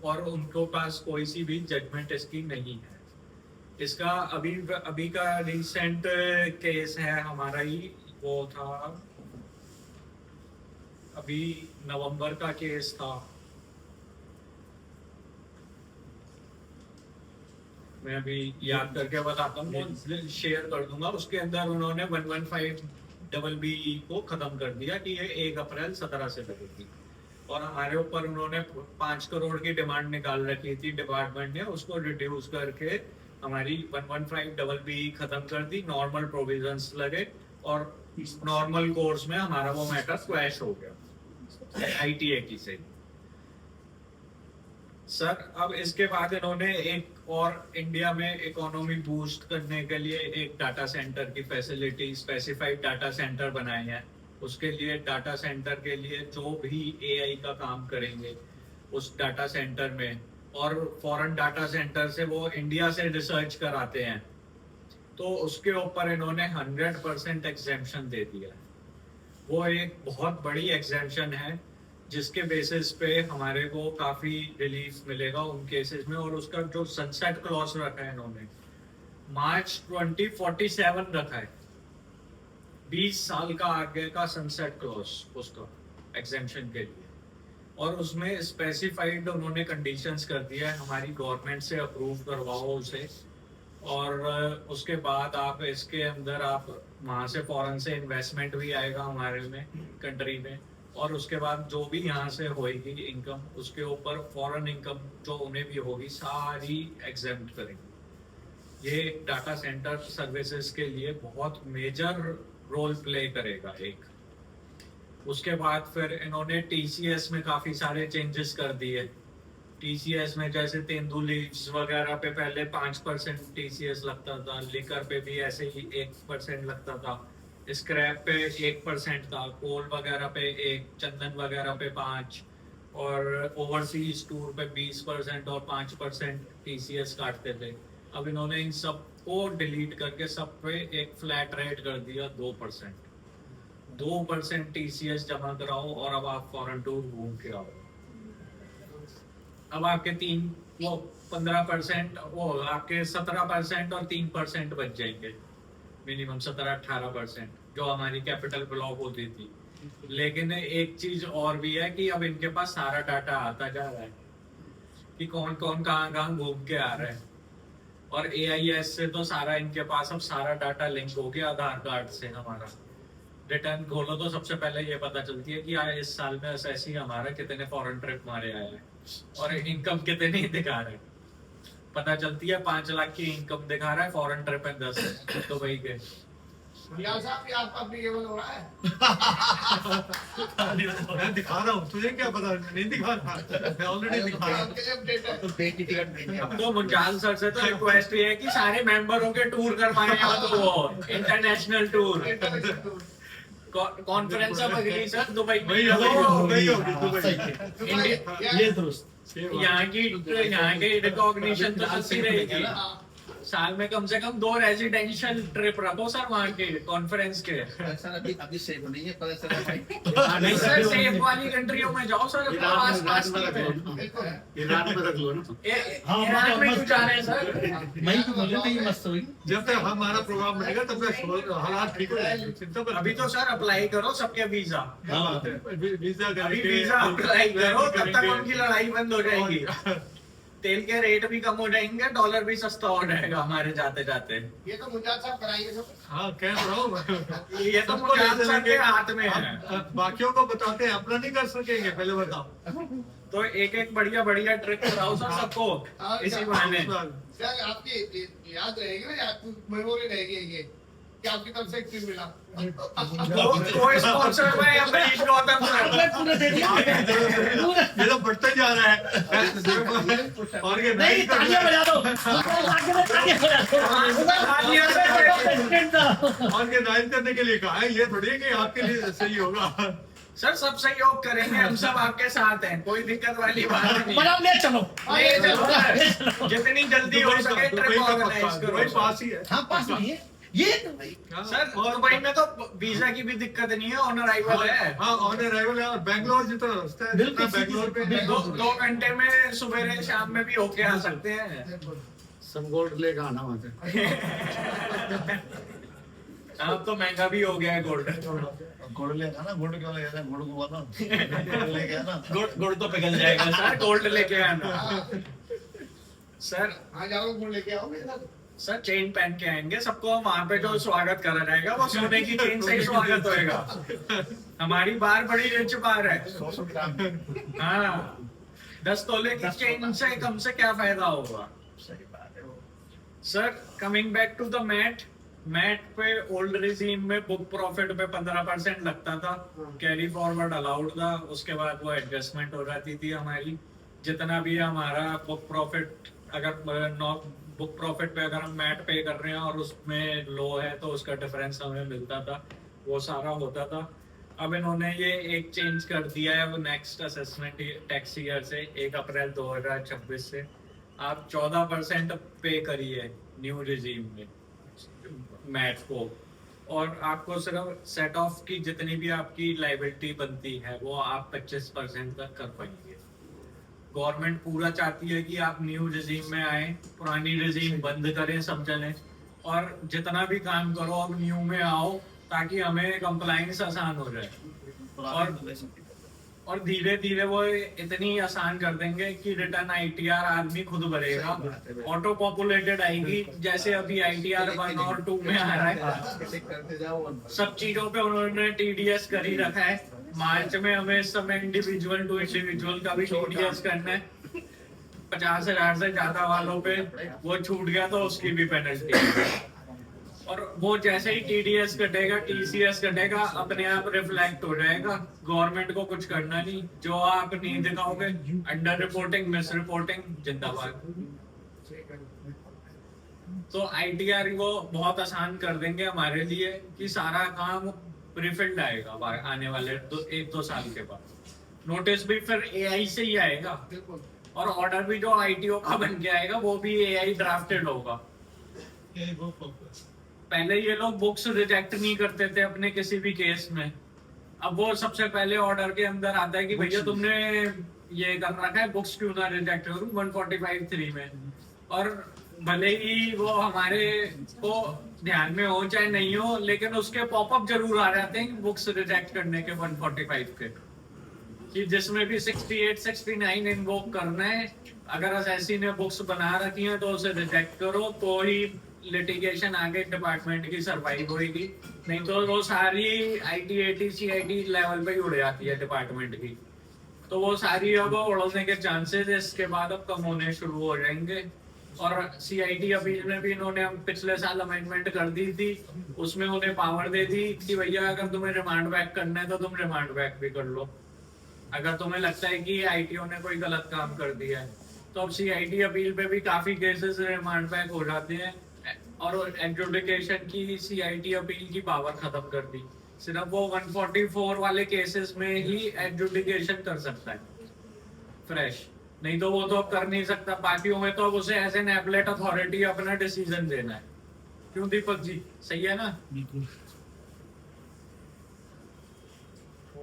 [SPEAKER 3] और उनको पास कोई सी भी जजमेंट इसकी नहीं है। इसका अभी का रिसेंट केस है हमारा ही, वो था अभी नवंबर का केस था, मैं अभी याद करके बताता हूँ, वो शेयर कर दूंगा। उसके अंदर उन्होंने 115BBE को खत्म कर दिया कि ये 1 अप्रैल 17 से लगेगी, और हमारे ऊपर उन्होंने 5 करोड़ की डिमांड निकाल रखी थी, डिपार्टमेंट ने उसको रिड्यूस करके हमारी 115BBE खत्म कर दी, नॉर्मल प्रोविजंस लगे और नॉर्मल कोर्स में हमारा वो मैटर क्वैश हो गया ITAT से। सर अब इसके बाद इन्होंने एक और इंडिया में इकोनॉमी बूस्ट करने के लिए एक डाटा सेंटर की फैसिलिटी, स्पेसिफाइड डाटा सेंटर बनाए हैं। उसके लिए डाटा सेंटर के लिए जो भी AI का काम करेंगे उस डाटा सेंटर में, और फॉरेन डाटा सेंटर से वो इंडिया से रिसर्च कराते हैं, तो उसके ऊपर इन्होंने 100% एग्जेम्पशन दे दिया है। वो एक बहुत बड़ी एग्जेम्पशन है जिसके बेसिस पे हमारे को काफी रिलीफ मिलेगा उन केसेस में। और उसका जो सनसेट क्लॉज रखा है इन्होंने, मार्च 2047 रखा है, 20 साल का आगे का सनसेट क्लॉज उसका एग्जेम्पशन के लिए, और उसमें स्पेसिफाइड उन्होंने कंडीशंस कर दिया है, हमारी गवर्नमेंट से अप्रूव करवाओ उसे, और उसके बाद आप इसके अंदर आप वहाँ से फॉरेन से इन्वेस्टमेंट भी आएगा हमारे में कंट्री में, और उसके बाद जो भी यहाँ से होएगी इनकम, उसके ऊपर फॉरेन इनकम जो उन्हें भी होगी सारी एग्जेम्प्ट करेंगे। ये डाटा सेंटर सर्विसेज के लिए बहुत मेजर रोल प्ले करेगा एक। उसके बाद फिर इन्होंने TCS में काफी सारे चेंजेस कर दिए। TCS में जैसे तेंदू लीव्स वगैरह पे पहले 5% TCS लगता था, लिकर पे भी ऐसे ही 1% लगता था, स्क्रैप पे 1% था, कोल वगैरह पे 1, चंदन वगैरह पे 5, और ओवरसीज टूर पे 20% और 5% TCS काटते थे। अब इन्होंने इन सब को डिलीट करके सब पे एक फ्लैट रेट कर दिया 2%। 2% TCS जमा कराओ और अब आप फॉरेन टूर घूम के आओ। अब आपके 15%, वो आपके 17% और 3% बच जाएंगे, मिनिमम 17-18%, जो हमारी कैपिटल ब्लॉक होती थी। लेकिन एक चीज और भी है कि अब इनके पास सारा डाटा आता जा रहा है कि कौन कौन कहाँ घूम के आ रहा है, और AIS से तो सारा इनके पास अब सारा डाटा लिंक हो गया आधार कार्ड से। हमारा रिटर्न खोलो तो सबसे पहले ये पता चलती है कि इस साल में SSC हमारा कितने फॉरेन ट्रिप मारे आया है और इनकम कितनी दिखा रहा है। पता चलती है 5 लाख की इनकम दिखा रहा है, फॉरेन ट्रिप है 10 तो वही के।
[SPEAKER 5] मैं दिखा रहा हूँ, तुझे क्या पता, नहीं दिखा रहा, मैं ऑलरेडी दिखा रहा हूँ।
[SPEAKER 3] तो मुंजाल सर से तो रिक्वेस्ट ये है कि सारे मेंबरों के टूर करवाएं, तो वो international tour conference of agri sir Dubai में यहाँ की रिकॉग्निशन तो चलती रहेगी। साल में कम से कम 2 रेजिडेंशियल ट्रिप रखो सर वहाँ के कॉन्फ्रेंस के।
[SPEAKER 6] अभी सेफ नहीं है, पर
[SPEAKER 3] नहीं सर, सेफ वाली कंट्रियों में जाओ सर, आस-पास की
[SPEAKER 5] ईरान में रख लो ना।
[SPEAKER 3] ईरान में क्यों जा रहे हैं सर?
[SPEAKER 6] मैं तो बोले नहीं मस्त हुई।
[SPEAKER 5] जब तक हमारा प्रोग्राम बनेगा तब तक हालात ठीक हो जाएंगे, चिंता मत।
[SPEAKER 3] अभी तो सर अप्लाई करो सबके वीजा,
[SPEAKER 5] वीजा
[SPEAKER 3] अभी वीजा अप्लाई करो, तब तक उनकी लड़ाई बंद हो जाएगी।
[SPEAKER 2] तेल के रेट भी कम हो जाएंगे, डॉलर भी सस्ता हो जाएगा हमारे जाते जाते।
[SPEAKER 7] ये तो मुंजा साहब कराइए सब।
[SPEAKER 5] हाँ कह रहा हूँ
[SPEAKER 2] ये तो मुझे साहब के हाथ में है।
[SPEAKER 5] बाकियों को बताते हैं, अपना नहीं कर सकेंगे, पहले बताओ।
[SPEAKER 2] तो एक एक बढ़िया बढ़िया ट्रिक कराओ सर सबको इसी बहाने।
[SPEAKER 7] सर आपकी याद रहेगी ना, आपकी मेमोरी रहेगी ये कि आपकी तरफ से एक ट्रिप मिला।
[SPEAKER 2] कोई स्पॉन्सर में अमरीश गौतम सर।
[SPEAKER 6] पूरा दे दिया
[SPEAKER 5] ये तो बढ़ते जा रहा है। और ये
[SPEAKER 6] नहीं, तालियां बजा दो आगे में तालियां बजा दो।
[SPEAKER 5] और ये नाइन करने के लिए कहा है, ये थोड़ी है कि आपके लिए सही होगा।
[SPEAKER 2] सर सब सहयोग करेंगे, हम सब आपके साथ हैं, कोई दिक्कत वाली बात नहीं।
[SPEAKER 6] बनाओ, ले चलो।
[SPEAKER 2] ले चलो सर, जितनी जल्दी हो सके ट्रिप ऑर्गेनाइज करो।
[SPEAKER 5] वही पास ही है।
[SPEAKER 6] हाँ पास नहीं है ये तो भाई।
[SPEAKER 2] सर दुबई में तो वीजा की भी दिक्कत नहीं है, ऑन अराइवल है।
[SPEAKER 5] हाँ ऑन अराइवल है, और बैंगलोर जितना रास्ता है
[SPEAKER 6] बिल्कुल,
[SPEAKER 5] जितना बैंगलोर पे है।
[SPEAKER 2] 2 घंटे में सुबह शाम में भी होके आ सकते हैं।
[SPEAKER 6] सब गोल्ड लेकर आना वहाँ से।
[SPEAKER 2] अब तो महंगा भी हो गया है गोल्ड।
[SPEAKER 6] गोल्ड लेगा ना, गोल्ड क्यों लेगा, गोल्ड को बोलो गोल्ड लेके आना।
[SPEAKER 2] गोल्ड तो पिघल जाएगा सर, गोल्ड लेके आना। सर
[SPEAKER 7] हाँ जाओ, गुड़ लेके आओगे सर।
[SPEAKER 2] सर चेन पहन के आएंगे, सबको वहाँ पे जो स्वागत करा जाएगा वो सोने की चेन से ही स्वागत होएगा। हमारी बार बड़ी रिच बार है।
[SPEAKER 6] 100 ग्राम।
[SPEAKER 2] हाँ 10 तोले की चेन से कम से क्या फायदा होगा।
[SPEAKER 6] सही बात है वो।
[SPEAKER 2] Sir coming back to the MAT पे ओल्ड रिजीम में बुक प्रॉफिट पे 15% लगता था, कैरी फॉरवर्ड अलाउड था, उसके बाद वो एडजस्टमेंट हो जाती थी हमारी। जितना भी हमारा बुक प्रॉफिट, अगर बुक प्रॉफिट पे अगर हम मैट पे कर रहे हैं और उसमें लो है तो उसका डिफरेंस हमें मिलता था, वो सारा होता था। अब इन्होंने ये एक चेंज कर दिया है, वो नेक्स्ट असेसमेंट टैक्स ईयर से 1 अप्रैल 2026 से आप 14% पे करिए न्यू रिजीम में मैट को, और आपको सिर्फ सेट ऑफ की जितनी भी आपकी लाइबिलिटी बनती है वो आप 25% तक कर पाएंगे। गवर्नमेंट पूरा चाहती है कि आप न्यू रिजीम में आए, पुरानी रिजीम बंद करें, सब जने, और जितना भी काम करो अब न्यू में आओ ताकि हमें कंप्लाइंस आसान हो जाए। और धीरे धीरे वो इतनी आसान कर देंगे कि रिटर्न आईटीआर आदमी खुद भरेगा, ऑटो पॉपुलेटेड आएगी, जैसे अभी आईटीआर 1 और 2 में आ रहा है। सब चीजों पे उन्होंने टीडीएस कर ही रखा है। मार्च में हमें इस समय इंडिविजुअल टू इंडिविजुअल का भी टीडीएस करना है। 50,000 से ज्यादा वालों पे वो छूट गया तो उसकी भी पेनल्टी है। और वो जैसे ही टीडीएस कटेगा, टीसीएस कटेगा, अपने आप रिफ्लेक्ट हो जाएगा। गवर्नमेंट को कुछ करना नहीं, जो आप नहीं दिखाओगे, अंडर रिपोर्टिंग, मिस रिपोर्टिंग, जिंदाबाद। तो आईटीआर को बहुत आसान कर देंगे हमारे लिए कि सारा काम प्रीफिल्ड आएगा आने वाले 1-2 साल के बाद। नोटिस भी फिर एआई से ही आएगा, और ऑर्डर भी जो आईटीओ का बन के आएगा वो भी एआई ड्राफ्टेड होगा। पहले ये लोग बुक्स रिजेक्ट नहीं करते थे अपने किसी भी केस में, अब वो सबसे पहले ऑर्डर के अंदर आता है कि भैया तुमने ये कर रखा है, बुक्स क्यों ना रिजेक्ट करूं 145(3) में। और भले ही वो हमारे को ध्यान में हो चाहे नहीं हो, लेकिन उसके पॉपअप जरूर आ जाते हैं बुक्स रिजेक्ट करने के 145 के, कि जिसमें भी 68, 69 इन्वोक करना है। अगर एसएससी ने बुक्स बना रखी हैं तो उसे रिजेक्ट करो, तो ही लिटिगेशन आगे डिपार्टमेंट की सरवाइव होगी, नहीं तो वो सारी आईटी एटी सीआईटी लेवल पे ही उड़ जाती है डिपार्टमेंट की। तो वो सारी अब उड़ने के चांसेस इसके बाद अब कम होने शुरू हो जाएंगे। और सीआईटी अपील में भी इन्होंने पिछले साल अमेंडमेंट कर दी थी, उसमें उन्हें पावर दे दी कि भैया अगर तुम्हें रिमांड बैक करना है तो तुम रिमांड बैक भी कर लो, अगर तुम्हें लगता है कि आईटीओ ने कोई गलत काम कर दिया है। तो अब सीआईटी अपील पे भी काफी केसेस रिमांड बैक हो जाते हैं, और एडजुडिकेशन की सीआईटी अपील की पावर खत्म कर दी। सिर्फ वो 144 वाले केसेस में ही एडजुडिकेशन कर सकता है फ्रेश, नहीं तो वो तो अब कर नहीं सकता। बाकियों में तो अब उसे एज एन एपलेट अथॉरिटी अपना डिसीजन देना है। क्यों दीपक जी, सही है ना?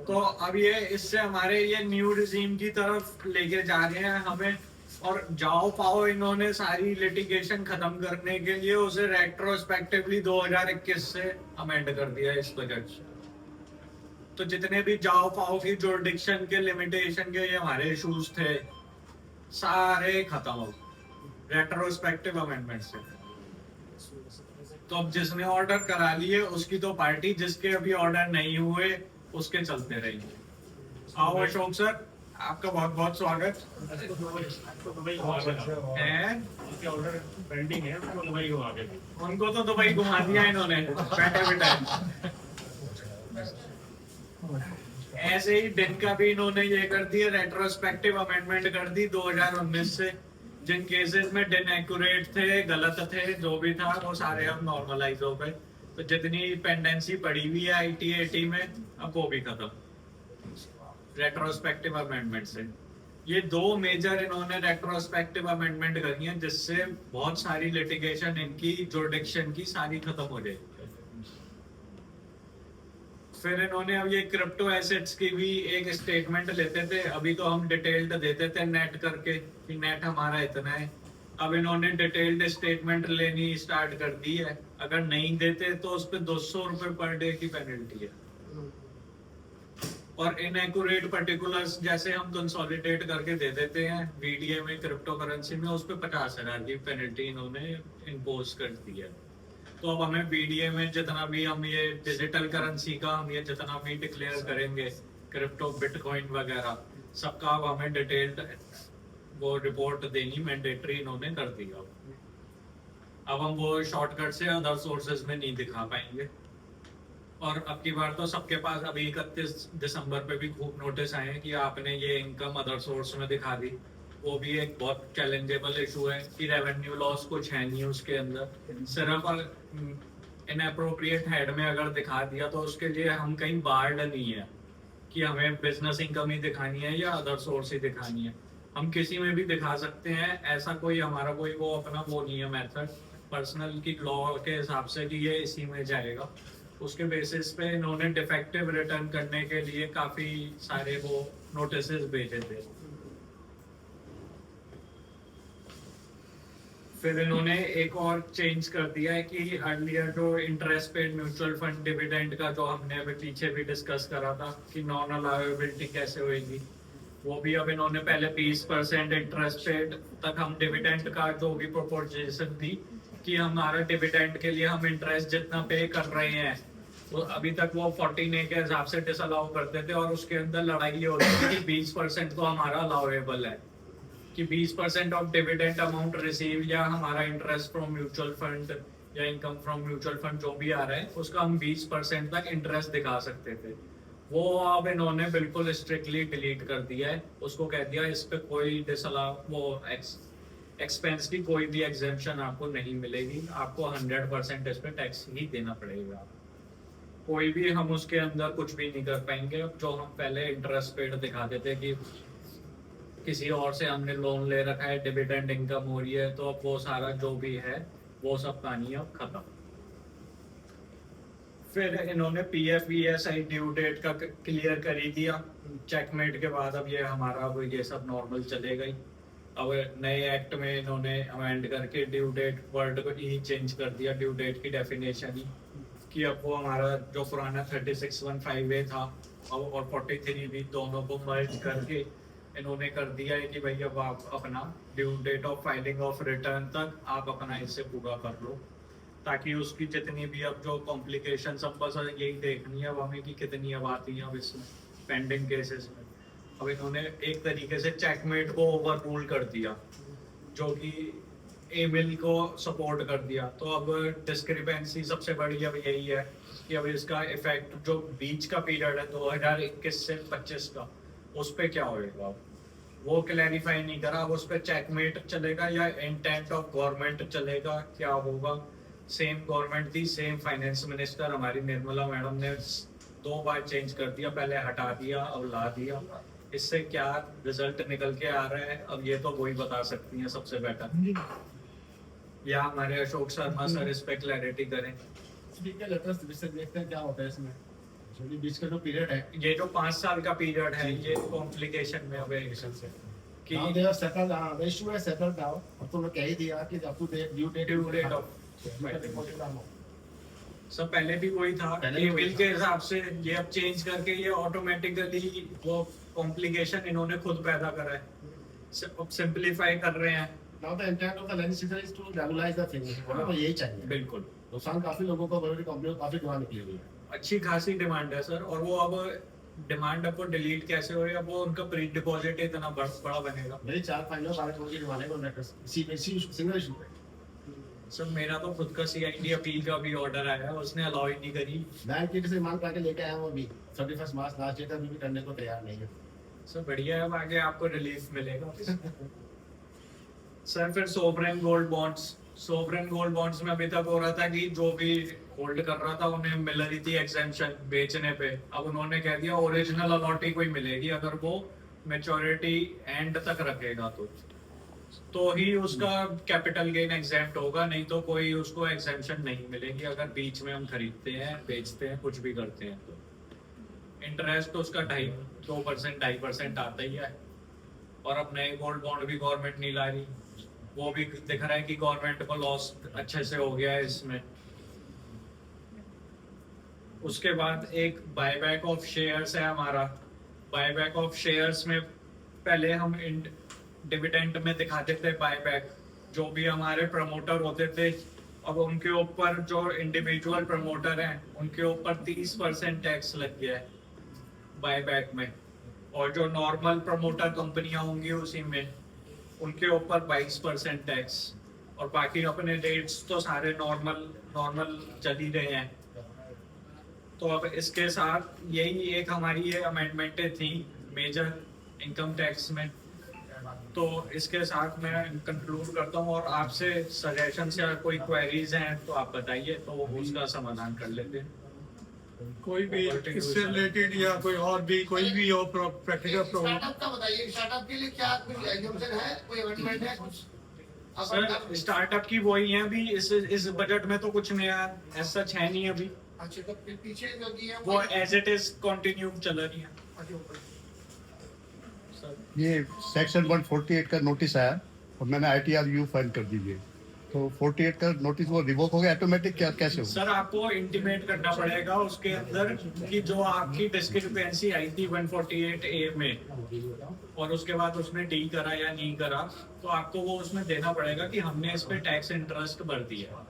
[SPEAKER 2] तो अब ये इससे हमारे ये न्यू रिजीम की तरफ लेके जा रहे हैं हमें, और जाओ पाओ इन्होंने सारी लिटिगेशन खत्म करने के लिए उसे रेट्रोस्पेक्टिवली 2021 से अमेंड कर दिया इस बजट से। तो जितने भी जाओ पाओ की जुरिडिक्शन के लिमिटेशन के ये हमारे इश्यूज थे,
[SPEAKER 3] सारे खत्म हो रेट्रोस्पेक्टिव अमेंडमेंट से। तो अब जिसने ऑर्डर करा लिए उसकी तो पार्टी, जिसके अभी ऑर्डर नहीं हुए उसके चलते रहेंगे। आओ अशोक सर, आपका बहुत बहुत स्वागत है।
[SPEAKER 4] ऑर्डर पेंडिंग है, उसको दुबई को आगे
[SPEAKER 3] उनको तो दुबई घुमा दिया इन्होंने बैठे बैठे। ऐसे ही दिन का भी इन्होंने ये कर दिया, रेट्रोस्पेक्टिव अमेंडमेंट कर दी 2019 से। जिन केसेस में दिन एक्यूरेट थे, गलत थे, जो भी था वो सारे अब नॉर्मलाइज हो गए। तो जितनी पेंडेंसी पड़ी हुई है IT-80 में, अब वो भी खत्म रेट्रोस्पेक्टिव अमेंडमेंट से। ये दो मेजर इन्होंने रेट्रोस्पेक्टिव अमेंडमेंट करी हैं, जिससे बहुत सारी लिटिगेशन इनकी जुरिडिक्शन की सारी खत्म हो जाएगी। फिर इन्होंने अब ये क्रिप्टो एसेट्स की भी एक स्टेटमेंट लेते थे। अभी तो हम डिटेल्ड देते थे नेट करके कि नेट हमारा इतना है। अब इन्होंने डिटेल्ड स्टेटमेंट लेनी स्टार्ट कर दी है। अगर नहीं देते तो उस पर 200 रुपए पर डे की पेनल्टी है। और इनएक्यूरेट पर्टिकुलर्स जैसे हम कंसोलिडेट करके दे देते हैं VDA में, क्रिप्टो करेंसी में, उस पर 50,000 की पेनल्टी इन्होंने इम्पोज कर दी है। तो अब हमें VDA में जितना भी हम ये डिजिटल करेंसी का हम ये जितना भी डिक्लेयर करेंगे, क्रिप्टो, बिटकॉइन वगैरह, सबका अब हमें डिटेल्ड वो रिपोर्ट देनी मैंडेटरी इन्होंने कर दिया। अब हम वो शॉर्टकट से अदर सोर्सेज में नहीं दिखा पाएंगे। और अब की बार तो सबके पास अभी 31 दिसंबर पे भी खूब नोटिस आए हैं कि आपने ये इनकम अदर सोर्स में दिखा दी। वो भी एक बहुत चैलेंजेबल इशू है कि रेवेन्यू लॉस कुछ है नहीं उसके अंदर। सिर्फ इनअप्रोप्रिएट हेड में अगर दिखा दिया तो उसके लिए हम कहीं बार्ड नहीं है कि हमें बिजनेस इनकम ही दिखानी है या अदर सोर्स ही दिखानी है। हम किसी में भी दिखा सकते हैं, ऐसा कोई हमारा कोई वो अपना वो नहीं है मेथड पर्सनल की लॉ के हिसाब से कि ये इसी में जाएगा। उसके बेसिस पे इन्होंने डिफेक्टिव रिटर्न करने के लिए काफी सारे वो नोटिस भेजे थे। फिर इन्होंने एक और चेंज कर दिया है कि अर्लियर जो interest paid mutual fund dividend का जो हमने अभी पीछे भी डिस्कस करा था कि नॉन अलाउएबिलिटी कैसे होगी, वो भी अब इन्होंने पहले 20% इंटरेस्ट पेड तक हम डिविडेंड का जो भी प्रोपोजिशन दी कि हमारा डिविडेंड के लिए हम इंटरेस्ट जितना पे कर रहे हैं वो अभी तक वो 14A के हिसाब से डिसअलाउ करते थे। और उसके अंदर लड़ाई ये होती थी कि 20% तो हमारा अलाउएबल है कि 20% ऑफ डिविडेंड अमाउंट रिसीव या हमारा इंटरेस्ट फ्रॉम म्यूचुअल फंड या इनकम फ्रॉम म्यूचुअल फंड जो भी आ रहा है उसका हम 20% तक इंटरेस्ट दिखा सकते थे। वो अब इन्होंने बिल्कुल स्ट्रिक्टली डिलीट कर दिया है। उसको कह दिया इस पे कोई डिसअलाउ वो एक्सपेंस की कोई भी एग्जेम्पशन आपको नहीं मिलेगी, आपको 100% इस पे टैक्स ही देना पड़ेगा। कोई भी हम उसके अंदर कुछ भी नहीं कर पाएंगे। जो हम पहले इंटरेस्ट पेड दिखाते थे कि किसी और से हमने लोन ले रखा है, डिविडेंड इनकम हो रही है, तो अब वो सारा जो भी है वो सब कहानी अब खत्म। फिर इन्होंने PF ESI ड्यू डेट का क्लियर कर ही दिया चेकमेट के बाद। अब ये हमारा अब ये सब नॉर्मल चलेगा ही। अब नए एक्ट में इन्होंने अमेंड करके ड्यू डेट वर्ड को ही चेंज कर दिया, ड्यू डेट की डेफिनेशन ही, कि अब वो हमारा जो पुराना 3615A था और 43B दोनों को मर्ज करके इन्होंने कर दिया है कि भाई अब आप अपना due date of filing of return तक आप अपना इससे पूरा कर लो, ताकि उसकी जितनी भी अब जो कॉम्प्लिकेशन सब बस यही देखनी है अब हमें कि कितनी अब आती है अब इसमें पेंडिंग केसेस में। अब इन्होंने एक तरीके से चेकमेट को ओवर रूल कर दिया जो कि एमिल को सपोर्ट कर दिया। तो अब डिस्क्रिपेंसी सबसे बड़ी अब यही है कि अब इसका इफेक्ट जो बीच का पीरियड है 2021 से 25 का, उस पर क्या होएगा वो क्लैरिफाई नहीं करा। अब उस पर चेकमेट चलेगा या इंटेंट ऑफ गवर्नमेंट चलेगा, क्या होगा। सेम गवर्नमेंट थी, सेम फाइनेंस मिनिस्टर हमारी निर्मला मैडम ने 2 बार चेंज कर दिया, पहले हटा दिया अब ला दिया। इससे क्या रिजल्ट निकल के आ रहा है अब ये तो वही बता सकती हैं सबसे बेटर, या हमारे अशोक शर्मा सर इस पे क्लैरिटी करें।
[SPEAKER 5] देखते हैं क्या होता है इसमें। जो बीच का जो पीरियड है,
[SPEAKER 3] ये जो 5 साल का पीरियड है ये कॉम्प्लिकेशन में अब कि
[SPEAKER 5] now they are settled, the issue is settled now। अब तो मैं कह ही दिया कि up to date due date
[SPEAKER 3] of सब पहले भी वही था बिल के हिसाब से। ये अब चेंज करके ये ऑटोमेटिकली वो कॉम्प्लिकेशन इन्होंने खुद पैदा करा है सिंपलीफाई कर रहे हैं।
[SPEAKER 8] Now the intent of the legislature is to regularize the thing. उनको तो यही चाहिए।
[SPEAKER 3] बिल्कुल,
[SPEAKER 8] नुकसान काफी लोगों को, बड़ी कंपनियों को काफी डिमांड निकली हुई है।
[SPEAKER 3] अच्छी खासी डिमांड है सर, और वो अब डिमांड अब वो डिलीट कैसे हो रही है, वो उनका प्री डिपॉजिट इतना बड़ा बनेगा।
[SPEAKER 8] मेरी 4-5 बार करोड़ की डिमांड है कॉन्ट्रैक्टर्स इसी सिंगल इशू पे।
[SPEAKER 3] सर मेरा तो खुद का CID अपील का भी ऑर्डर आया है, उसने अलाउ ही नहीं करी।
[SPEAKER 8] बैंक की से मांग करके लेके आया हूँ अभी 31 मार्च लास्ट डेट, अभी भी करने को तैयार नहीं है।
[SPEAKER 3] सर बढ़िया है, अब आगे आपको रिलीफ मिलेगा। सर फिर सोवरेन गोल्ड बॉन्ड्स में अभी तक हो रहा था कि जो भी होल्ड कर रहा था उन्हें मिल रही थी एग्जेम्पशन बेचने पे। अब उन्होंने कह दिया ओरिजिनल अलॉटी को ही मिलेगी अगर वो मैच्योरिटी एंड तक रखेगा तो ही उसका कैपिटल गेन एग्जेम्प्ट होगा, नहीं तो कोई उसको एग्जेम्पशन नहीं मिलेगी अगर बीच में हम खरीदते हैं, बेचते हैं, कुछ भी करते हैं तो। इंटरेस्ट तो उसका 2.5% आता ही है। और अब नए गोल्ड बॉन्ड भी गवर्नमेंट नहीं ला रही, वो भी दिख रहा है कि गवर्नमेंट को लॉस अच्छे से हो गया है इसमें। उसके बाद एक बायबैक ऑफ शेयर्स है हमारा। बायबैक ऑफ शेयर्स में पहले हम डिविडेंड में दिखाते थे बायबैक, जो भी हमारे प्रमोटर होते थे, अब उनके ऊपर जो इंडिविजुअल प्रमोटर हैं उनके ऊपर 30% टैक्स लग गया है बायबैक में, और जो नॉर्मल प्रमोटर कंपनियां होंगी उसी में उनके ऊपर 22% टैक्स, और बाकी अपने रेट्स तो सारे नॉर्मल चल ही रहे हैं। तो अब इसके साथ यही एक हमारी ये अमेंडमेंटें थी मेजर इनकम टैक्स में। तो इसके साथ मैं कंक्लूड करता हूँ, और आपसे सजेशन या कोई क्वेरीज हैं तो आप बताइए, तो उसका समाधान कर लेते हैं।
[SPEAKER 1] कोई भी इससे रिलेटेड या कोई और भी कोई भी हो प्रैक्टिकल प्रॉब्लम।
[SPEAKER 7] स्टार्टअप का बताइए, स्टार्टअप के लिए क्या कुछ एग्जाम्पशन है, कोई अमेंडमेंट है कुछ?
[SPEAKER 3] सर स्टार्टअप की वही है अभी, इस बजट में तो कुछ नया ऐसा है नहीं अभी,
[SPEAKER 7] अच्छा, तो फिर पीछे जो दी है
[SPEAKER 3] वो एज इट इज कंटिन्यू चल रही है।
[SPEAKER 9] ये सेक्शन 148 का नोटिस आया और मैंने ITRU फाइल कर दीजिए, तो 48 का नोटिस वो रिवोक हो गया ऑटोमेटिक, क्या कैसे होगा?
[SPEAKER 3] सर आपको इंटीमेट करना पड़ेगा उसके अंदर कि जो आपकी डिस्क्रिपेंसी आई थी 148A में, और उसके बाद उसने डी करा या नहीं करा, तो आपको वो उसमें देना पड़ेगा कि हमने इस पे टैक्स इंटरेस्ट भर दिया।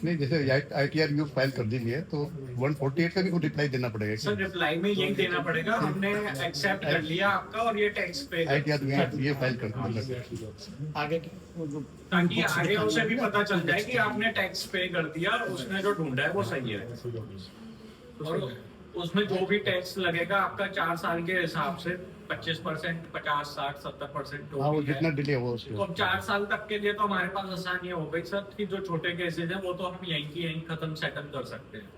[SPEAKER 9] नहीं, जैसे ITRU फाइल कर दीजिए तो 148 का भी कुछ रिप्लाई देना पड़ेगा
[SPEAKER 3] सर रिप्लाई में यही देना पड़ेगा हमने एक्सेप्ट कर लिया आपका और ये टैक्स पे
[SPEAKER 9] ITRU ये फाइल कर दीजिए
[SPEAKER 8] आगे
[SPEAKER 3] ताकि आगे उसे भी पता चल जाए कि आपने टैक्स पे कर दिया, उसने जो ढूंढा है वो सही है। और उसमें जो भी टैक्स लगेगा आपका 4 साल के हिसाब से 25%, 50, 60, 70%
[SPEAKER 9] हाँ, वो
[SPEAKER 3] जो भी
[SPEAKER 9] जितना
[SPEAKER 3] है।
[SPEAKER 9] डिले हो
[SPEAKER 3] तो अब 4 साल तक के लिए तो हमारे पास आसानी हो गई सर कि जो छोटे केसेस हैं वो तो हम यहीं की यहीं खत्म सेटल कर सकते हैं।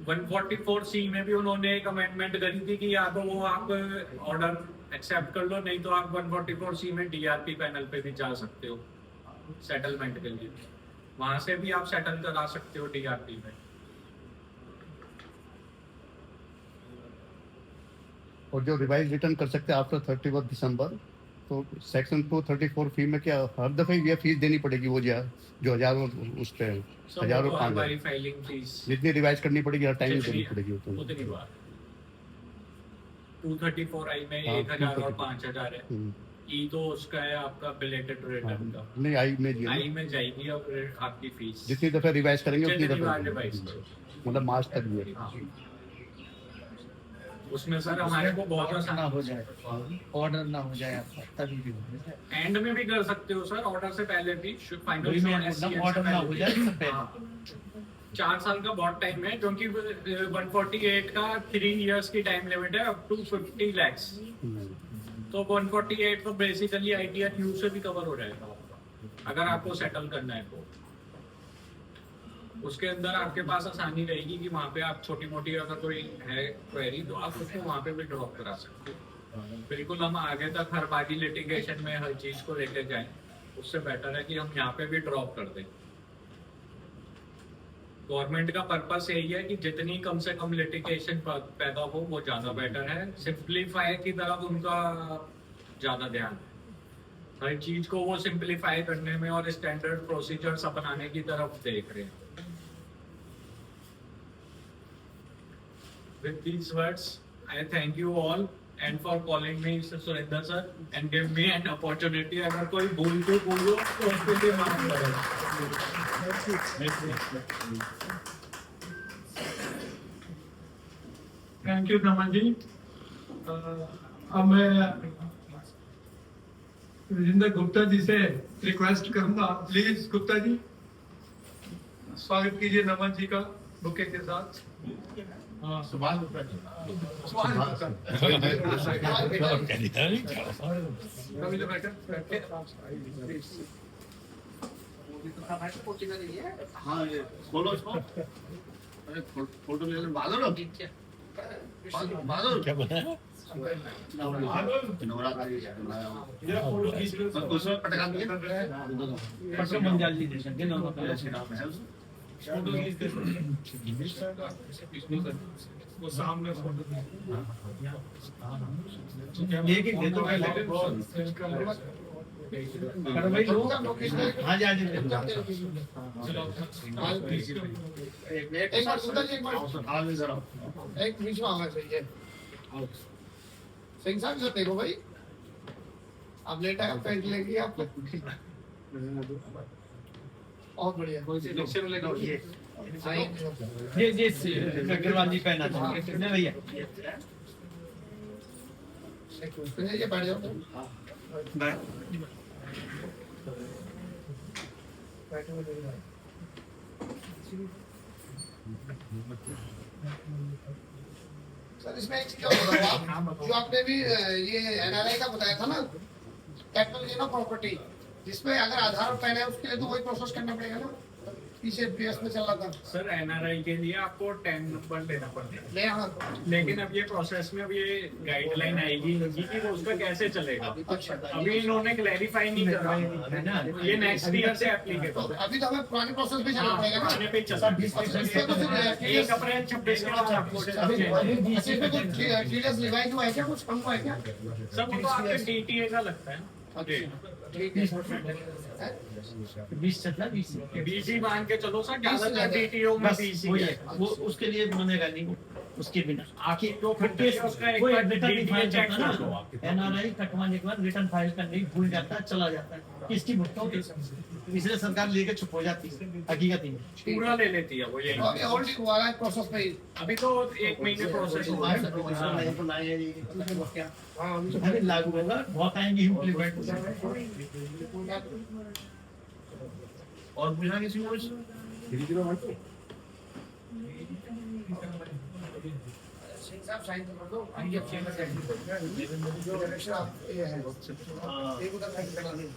[SPEAKER 3] 144C में भी उन्होंने एक अमेंडमेंट करी थी कि या तो वो आप ऑर्डर एक्सेप्ट कर लो, नहीं तो आप 144C में DRP पैनल पे भी जा सकते हो सेटलमेंट के लिए, वहां से भी आप सेटल करा सकते हो DRP में।
[SPEAKER 9] और जो रिवाइज रिटर्न कर सकते हैं आफ्टर 31 दिसंबर, तो सेक्शन 234 फी में क्या हर दफे ये फीस देनी पड़ेगी, वो जो हजारों उस पे हजारों
[SPEAKER 3] हमारी
[SPEAKER 9] 5,000
[SPEAKER 3] फाइलिंग फीस
[SPEAKER 9] जितनी रिवाइज करनी पड़ेगी हर टाइम
[SPEAKER 3] जितनी-
[SPEAKER 9] देनी पड़ेगी उतनी।
[SPEAKER 3] उतनी बार 234I में 1000 और 5000 है। ई तो उसका है आपका बिलेटेड रिटर्न का,
[SPEAKER 9] नहीं, आई में जी
[SPEAKER 3] आई में जाएगी अब आपकी फीस
[SPEAKER 9] जितनी दफे रिवाइज करेंगे उतनी
[SPEAKER 3] जितनी बार
[SPEAKER 9] दफे
[SPEAKER 3] रिवाइज करो।
[SPEAKER 9] मतलब मार्च तक भी है।
[SPEAKER 3] हाँ। उसमें सर हमारे को बहुत आसान
[SPEAKER 5] हो जाए, ऑर्डर ना हो जाए आपका, तभी भी
[SPEAKER 3] एंड में भी कर सकते हो सर, ऑर्डर से पहले भी फाइनल
[SPEAKER 5] ऑर्डर ना हो जाए इससे पहले।
[SPEAKER 3] 4 साल का बहुत टाइम है, क्योंकि 148 का 3 इयर्स की टाइम लिमिट है अप टू 50 lakhs। तो 148 तो बेसिकली ITRU से भी कवर हो जाएगा आपका, अगर आपको सेटल करना है तो। उसके अंदर आपके पास आसानी रहेगी कि वहाँ पे आप छोटी मोटी अगर कोई है क्वेरी तो आप उसको वहाँ पे भी ड्रॉप करा सकते हो। बिल्कुल हम आगे तक हर बारी लिटिगेशन में हर चीज को लेकर जाएं, उससे बेटर है कि हम यहाँ पे भी ड्रॉप कर दें। गवर्नमेंट का पर्पस यही है कि जितनी कम से कम लिटिगेशन पैदा हो वो ज्यादा बेटर है। सिंप्लीफाई की तरफ उनका ज्यादा ध्यान है, हर चीज को वो सिंप्लीफाई करने में और स्टैंडर्ड प्रोसीजर्स अपनाने की तरफ देख रहे हैं। With these words, I thank you all and for calling me Mr. Surinder sir and give me an opportunity. अगर कोई भूल चूक हुई हो तो उसके लिए माफ करें.
[SPEAKER 1] थैंक यू नमन जी. अब मैं राजेंद्र गुप्ता जी से रिक्वेस्ट करूंगा, प्लीज गुप्ता जी स्वागत कीजिए नमन जी का बुके के साथ.
[SPEAKER 8] सुभाष गुप्ता जी
[SPEAKER 6] हाँ ये खोलो इसको अरे फोटो ले बादल बादल क्या बनाया नवरात्रि उसमें पटका दिए
[SPEAKER 1] वो सामने फोटो
[SPEAKER 8] हाँ जी हाँ जी
[SPEAKER 7] एक बार सुंदर जी, एक बार एक बीच में आना चाहिए. सिंह साहब सर देखो भाई, आप लेट आए, पेंट लेंगे आप. बहुत बढ़िया.
[SPEAKER 8] ये अग्रवाल जी पहना था भैया.
[SPEAKER 7] ये बैठ जाओ. सर इसमें एक चीज और बताओ, जो आपने भी ये एनआरआई का बताया था ना, कैपिटल गेन ऑफ प्रॉपर्टी, जिसमें अगर आधार और पैन है उसके लिए तो वही प्रोसेस करना पड़ेगा ना, पीछे बीएस में चल रहा था.
[SPEAKER 3] सर एनआरआई के लिए आपको 10 नंबर लेना पड़ेगा.
[SPEAKER 7] ले हाँ.
[SPEAKER 3] लेकिन अब ये प्रोसेस में अब ये गाइडलाइन आएगी कि वो उसका कैसे चलेगा. अभी इन्होंने क्लैरिफाई नहीं करा है ना, ये नेक्स्ट ईयर से
[SPEAKER 7] तो
[SPEAKER 3] एप्लीकेबल.
[SPEAKER 7] अभी तो हमें पुराने प्रोसेस पे चलना पड़ेगा ना.
[SPEAKER 3] आने पे चलता है. 1 अप्रैल 26 के बाद आपको
[SPEAKER 7] इसमें कुछ सीरियस रिवाइज हुआ है क्या, कुछ कम हुआ है क्या?
[SPEAKER 3] सब वो तो आपके डीटीए का लगता है.
[SPEAKER 7] ठीक है.
[SPEAKER 8] 20 चलता 20
[SPEAKER 3] बीसी मान के चलो सर, ज्यादातर डीटीओ में
[SPEAKER 8] बस
[SPEAKER 3] बीसी
[SPEAKER 8] वही
[SPEAKER 3] है.
[SPEAKER 8] है, वो उसके लिए बनेगा नहीं उसके बिना आखिर
[SPEAKER 3] तो फिर केस उसका एक बार DTA
[SPEAKER 8] फाइल
[SPEAKER 3] चेक
[SPEAKER 8] करता
[SPEAKER 3] कर लो.
[SPEAKER 8] ना, एनआरआई कटवाने के बाद रिटर्न फाइल करने की भूल जाता है, चला जाता है, किसकी भुगतान इसलिए सरकार लेके चुप हो जाती है. हकीकत ही
[SPEAKER 3] पूरा ले लेती है वो यही.
[SPEAKER 7] अभी होल्ड हुआ है प्रोसेस पे ही.
[SPEAKER 3] अभी तो 1 महीने प्रोसेस हुआ है.
[SPEAKER 8] अभी लागू होगा, बहुत आएंगे इम्प्लीमेंट.
[SPEAKER 6] और पूछना किसी को
[SPEAKER 7] सिंह साहब साइन कर दो. ये डायरेक्शन आप ये है, एक उधर साइन करना है.